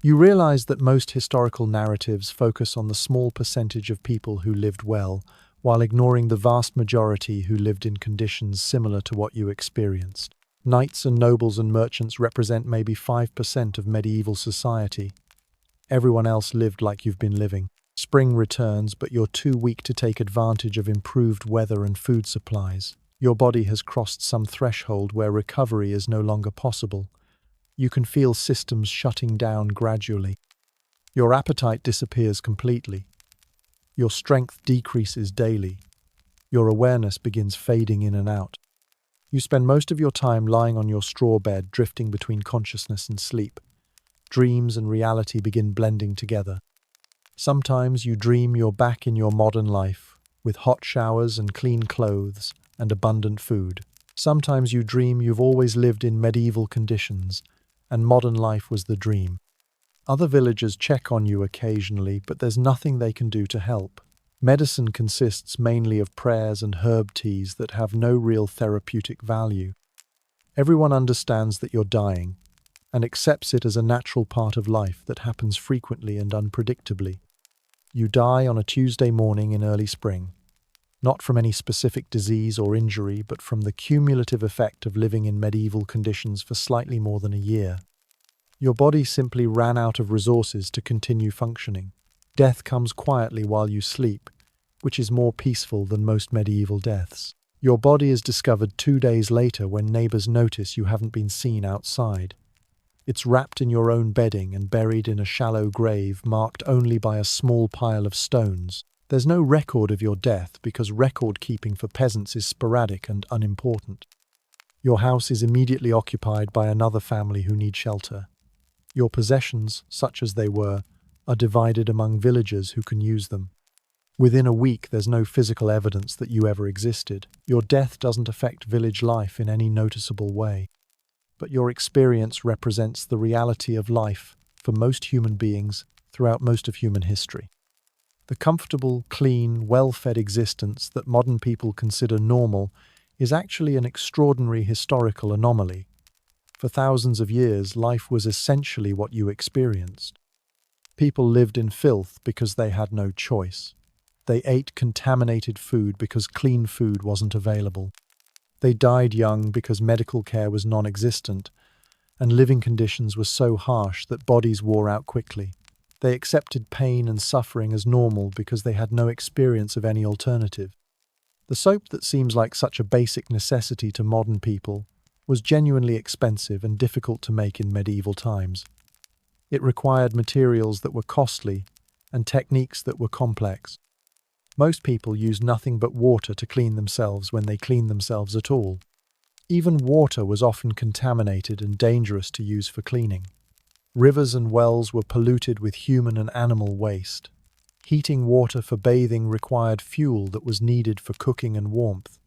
You realize that most historical narratives focus on the small percentage of people who lived well, while ignoring the vast majority who lived in conditions similar to what you experienced. Knights and nobles and merchants represent maybe 5% of medieval society. Everyone else lived like you've been living. Spring returns, but you're too weak to take advantage of improved weather and food supplies. Your body has crossed some threshold where recovery is no longer possible. You can feel systems shutting down gradually. Your appetite disappears completely. Your strength decreases daily. Your awareness begins fading in and out. You spend most of your time lying on your straw bed, drifting between consciousness and sleep. Dreams and reality begin blending together. Sometimes you dream you're back in your modern life, with hot showers and clean clothes and abundant food. Sometimes you dream you've always lived in medieval conditions, and modern life was the dream. Other villagers check on you occasionally, but there's nothing they can do to help. Medicine consists mainly of prayers and herb teas that have no real therapeutic value. Everyone understands that you're dying and accepts it as a natural part of life that happens frequently and unpredictably. You die on a Tuesday morning in early spring, not from any specific disease or injury, but from the cumulative effect of living in medieval conditions for slightly more than a year. Your body simply ran out of resources to continue functioning. Death comes quietly while you sleep, which is more peaceful than most medieval deaths. Your body is discovered 2 days later when neighbors notice you haven't been seen outside. It's wrapped in your own bedding and buried in a shallow grave marked only by a small pile of stones. There's no record of your death because record-keeping for peasants is sporadic and unimportant. Your house is immediately occupied by another family who need shelter. Your possessions, such as they were, are divided among villagers who can use them. Within a week, there's no physical evidence that you ever existed. Your death doesn't affect village life in any noticeable way. But your experience represents the reality of life for most human beings throughout most of human history. The comfortable, clean, well-fed existence that modern people consider normal is actually an extraordinary historical anomaly. For thousands of years, life was essentially what you experienced. People lived in filth because they had no choice. They ate contaminated food because clean food wasn't available. They died young because medical care was non-existent, and living conditions were so harsh that bodies wore out quickly. They accepted pain and suffering as normal because they had no experience of any alternative. The soap that seems like such a basic necessity to modern people was genuinely expensive and difficult to make in medieval times. It required materials that were costly and techniques that were complex. Most people used nothing but water to clean themselves when they cleaned themselves at all. Even water was often contaminated and dangerous to use for cleaning. Rivers and wells were polluted with human and animal waste. Heating water for bathing required fuel that was needed for cooking and warmth.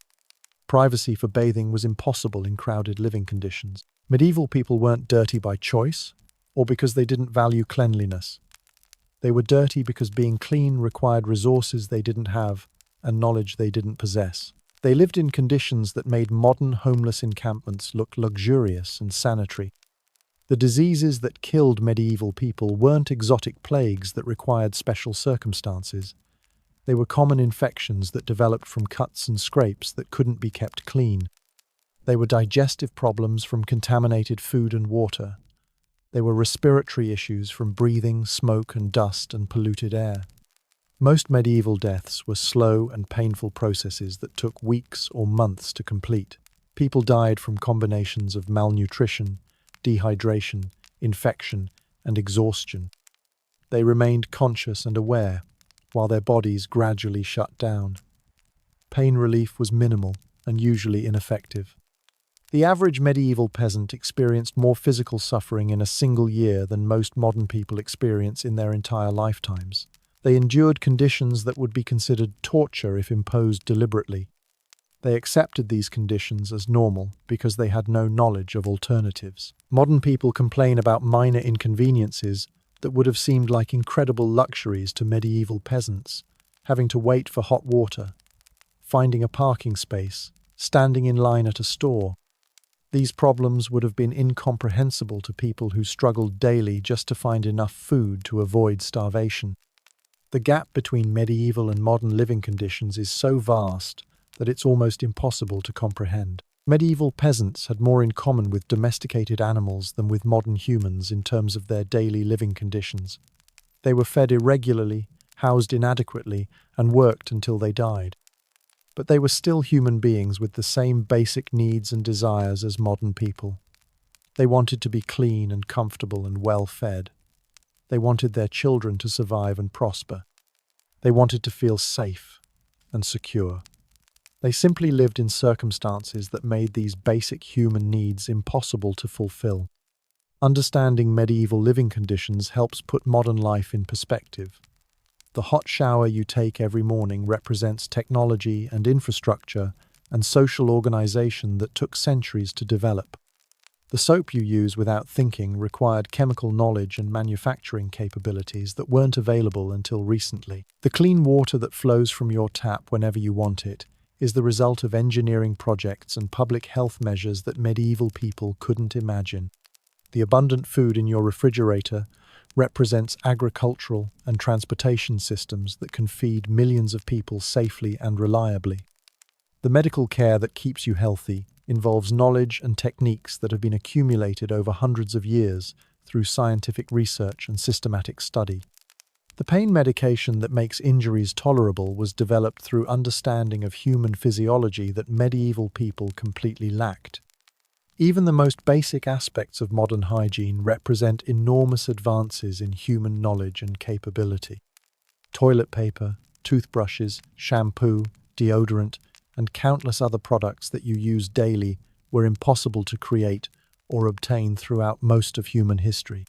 Privacy for bathing was impossible in crowded living conditions. Medieval people weren't dirty by choice or because they didn't value cleanliness. They were dirty because being clean required resources they didn't have and knowledge they didn't possess. They lived in conditions that made modern homeless encampments look luxurious and sanitary. The diseases that killed medieval people weren't exotic plagues that required special circumstances. They were common infections that developed from cuts and scrapes that couldn't be kept clean. They were digestive problems from contaminated food and water. They were respiratory issues from breathing, smoke and dust and polluted air. Most medieval deaths were slow and painful processes that took weeks or months to complete. People died from combinations of malnutrition, dehydration, infection, and exhaustion. They remained conscious and aware, while their bodies gradually shut down. Pain relief was minimal and usually ineffective. The average medieval peasant experienced more physical suffering in a single year than most modern people experience in their entire lifetimes. They endured conditions that would be considered torture if imposed deliberately. They accepted these conditions as normal because they had no knowledge of alternatives. Modern people complain about minor inconveniences that would have seemed like incredible luxuries to medieval peasants, having to wait for hot water, finding a parking space, standing in line at a store. These problems would have been incomprehensible to people who struggled daily just to find enough food to avoid starvation. The gap between medieval and modern living conditions is so vast that it's almost impossible to comprehend. Medieval peasants had more in common with domesticated animals than with modern humans in terms of their daily living conditions. They were fed irregularly, housed inadequately, and worked until they died. But they were still human beings with the same basic needs and desires as modern people. They wanted to be clean and comfortable and well-fed. They wanted their children to survive and prosper. They wanted to feel safe and secure. They simply lived in circumstances that made these basic human needs impossible to fulfill. Understanding medieval living conditions helps put modern life in perspective. The hot shower you take every morning represents technology and infrastructure and social organization that took centuries to develop. The soap you use without thinking required chemical knowledge and manufacturing capabilities that weren't available until recently. The clean water that flows from your tap whenever you want it is the result of engineering projects and public health measures that medieval people couldn't imagine. The abundant food in your refrigerator represents agricultural and transportation systems that can feed millions of people safely and reliably. The medical care that keeps you healthy involves knowledge and techniques that have been accumulated over hundreds of years through scientific research and systematic study. The pain medication that makes injuries tolerable was developed through understanding of human physiology that medieval people completely lacked. Even the most basic aspects of modern hygiene represent enormous advances in human knowledge and capability. Toilet paper, toothbrushes, shampoo, deodorant, and countless other products that you use daily were impossible to create or obtain throughout most of human history.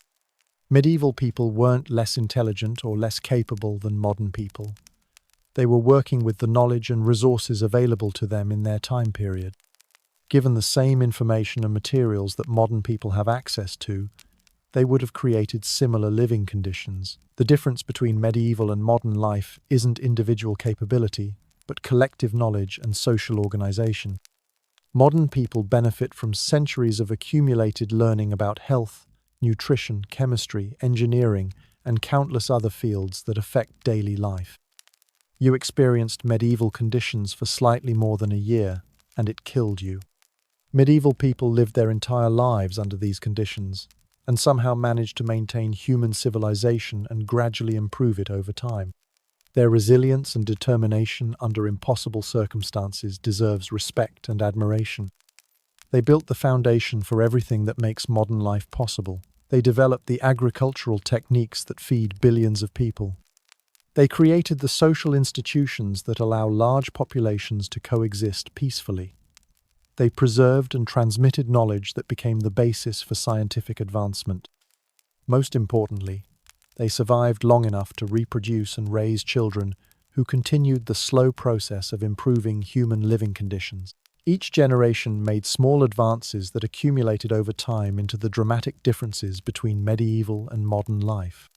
Medieval people weren't less intelligent or less capable than modern people. They were working with the knowledge and resources available to them in their time period. Given the same information and materials that modern people have access to, they would have created similar living conditions. The difference between medieval and modern life isn't individual capability, but collective knowledge and social organization. Modern people benefit from centuries of accumulated learning about health, nutrition, chemistry, engineering, and countless other fields that affect daily life. You experienced medieval conditions for slightly more than a year, and it killed you. Medieval people lived their entire lives under these conditions, and somehow managed to maintain human civilization and gradually improve it over time. Their resilience and determination under impossible circumstances deserves respect and admiration. They built the foundation for everything that makes modern life possible. They developed the agricultural techniques that feed billions of people. They created the social institutions that allow large populations to coexist peacefully. They preserved and transmitted knowledge that became the basis for scientific advancement. Most importantly, they survived long enough to reproduce and raise children who continued the slow process of improving human living conditions. Each generation made small advances that accumulated over time into the dramatic differences between medieval and modern life.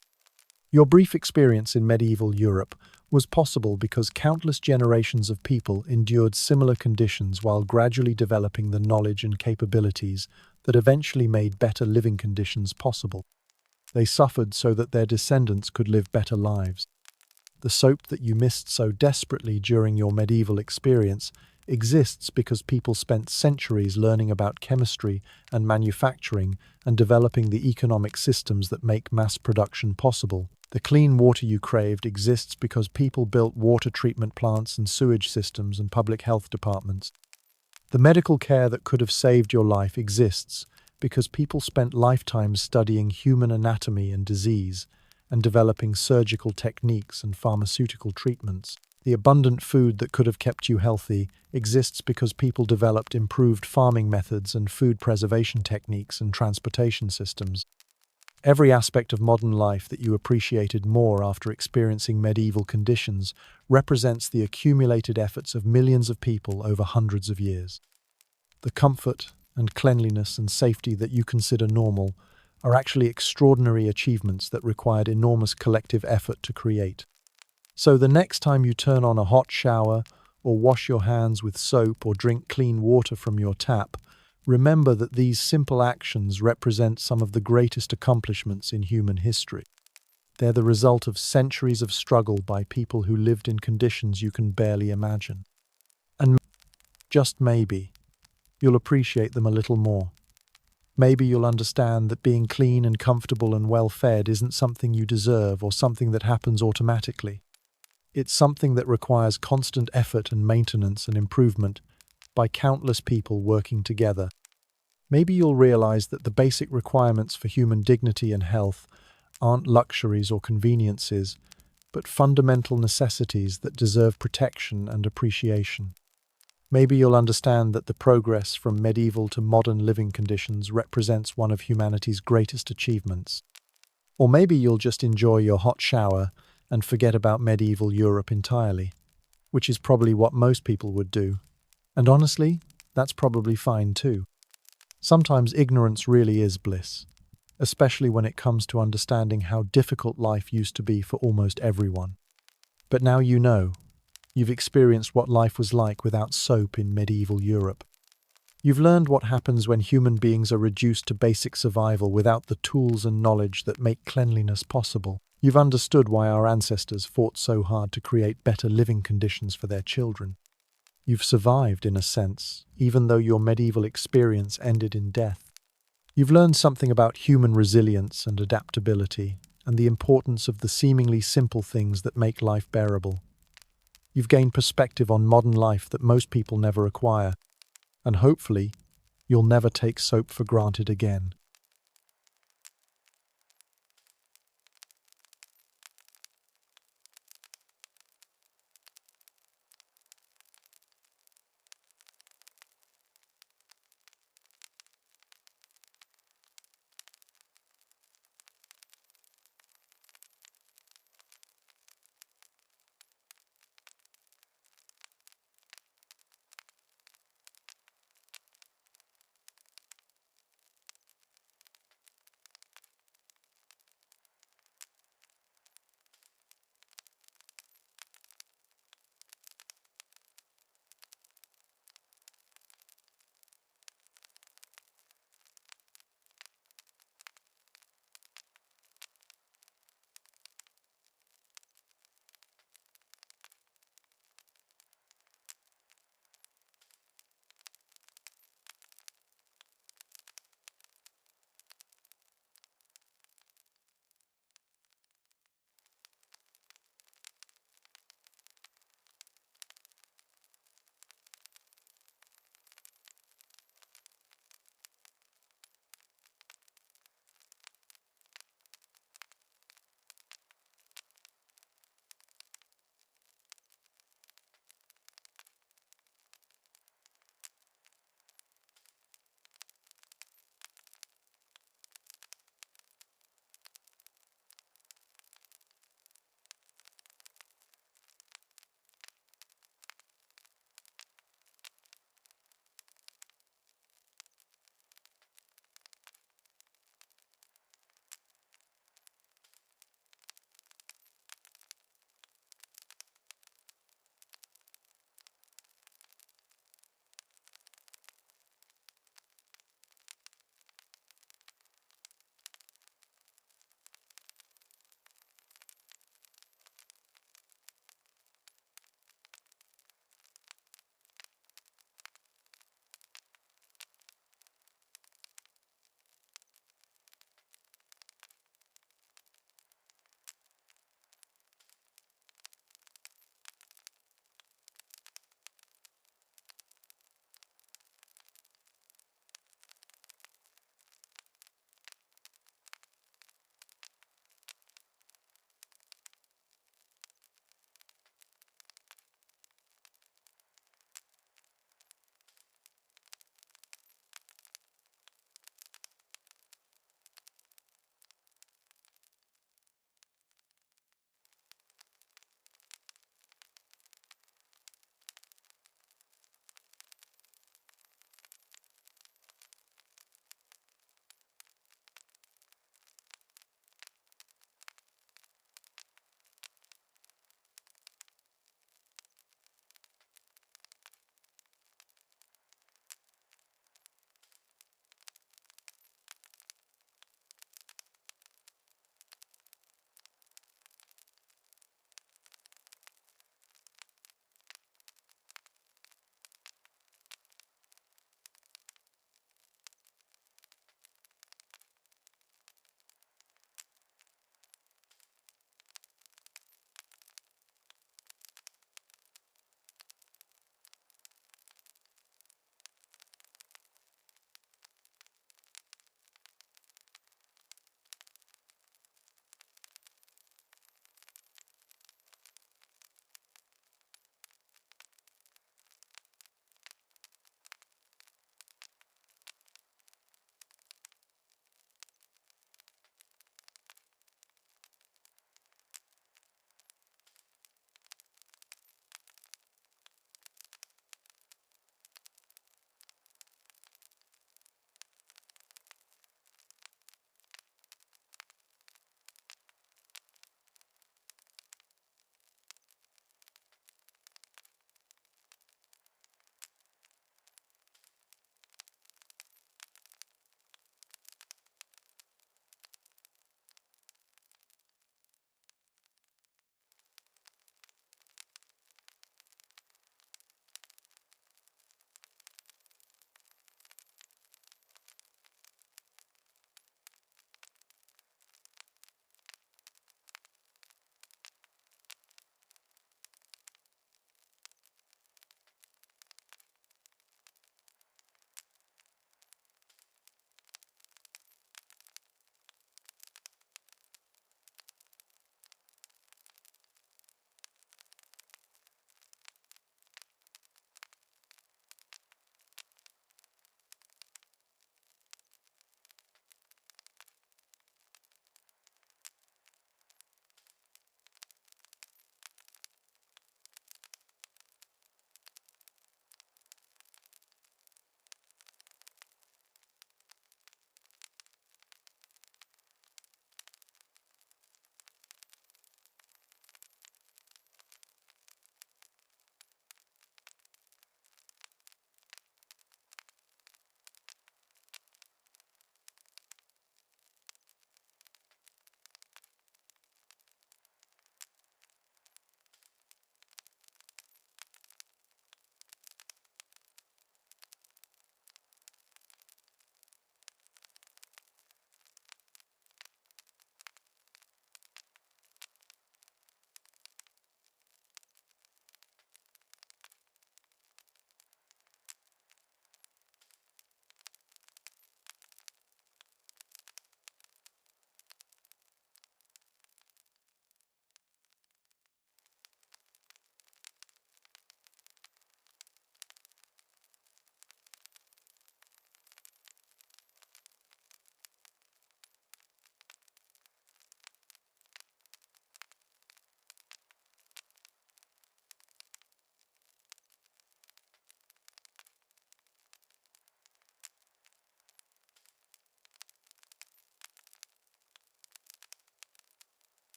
Your brief experience in medieval Europe was possible because countless generations of people endured similar conditions while gradually developing the knowledge and capabilities that eventually made better living conditions possible. They suffered so that their descendants could live better lives. The soap that you missed so desperately during your medieval experience exists because people spent centuries learning about chemistry and manufacturing and developing the economic systems that make mass production possible. The clean water you craved exists because people built water treatment plants and sewage systems and public health departments. The medical care that could have saved your life exists because people spent lifetimes studying human anatomy and disease and developing surgical techniques and pharmaceutical treatments. The abundant food that could have kept you healthy exists because people developed improved farming methods and food preservation techniques and transportation systems. Every aspect of modern life that you appreciated more after experiencing medieval conditions represents the accumulated efforts of millions of people over hundreds of years. The comfort and cleanliness and safety that you consider normal are actually extraordinary achievements that required enormous collective effort to create. So the next time you turn on a hot shower or wash your hands with soap or drink clean water from your tap, remember that these simple actions represent some of the greatest accomplishments in human history. They're the result of centuries of struggle by people who lived in conditions you can barely imagine. And just maybe, you'll appreciate them a little more. Maybe you'll understand that being clean and comfortable and well-fed isn't something you deserve or something that happens automatically. It's something that requires constant effort and maintenance and improvement by countless people working together. Maybe you'll realize that the basic requirements for human dignity and health aren't luxuries or conveniences, but fundamental necessities that deserve protection and appreciation. Maybe you'll understand that the progress from medieval to modern living conditions represents one of humanity's greatest achievements. Or maybe you'll just enjoy your hot shower and forget about medieval Europe entirely, which is probably what most people would do. And honestly, that's probably fine too. Sometimes ignorance really is bliss, especially when it comes to understanding how difficult life used to be for almost everyone. But now you know. You've experienced what life was like without soap in medieval Europe. You've learned what happens when human beings are reduced to basic survival without the tools and knowledge that make cleanliness possible. You've understood why our ancestors fought so hard to create better living conditions for their children. You've survived, in a sense, even though your medieval experience ended in death. You've learned something about human resilience and adaptability, and the importance of the seemingly simple things that make life bearable. You've gained perspective on modern life that most people never acquire, and hopefully, you'll never take soap for granted again.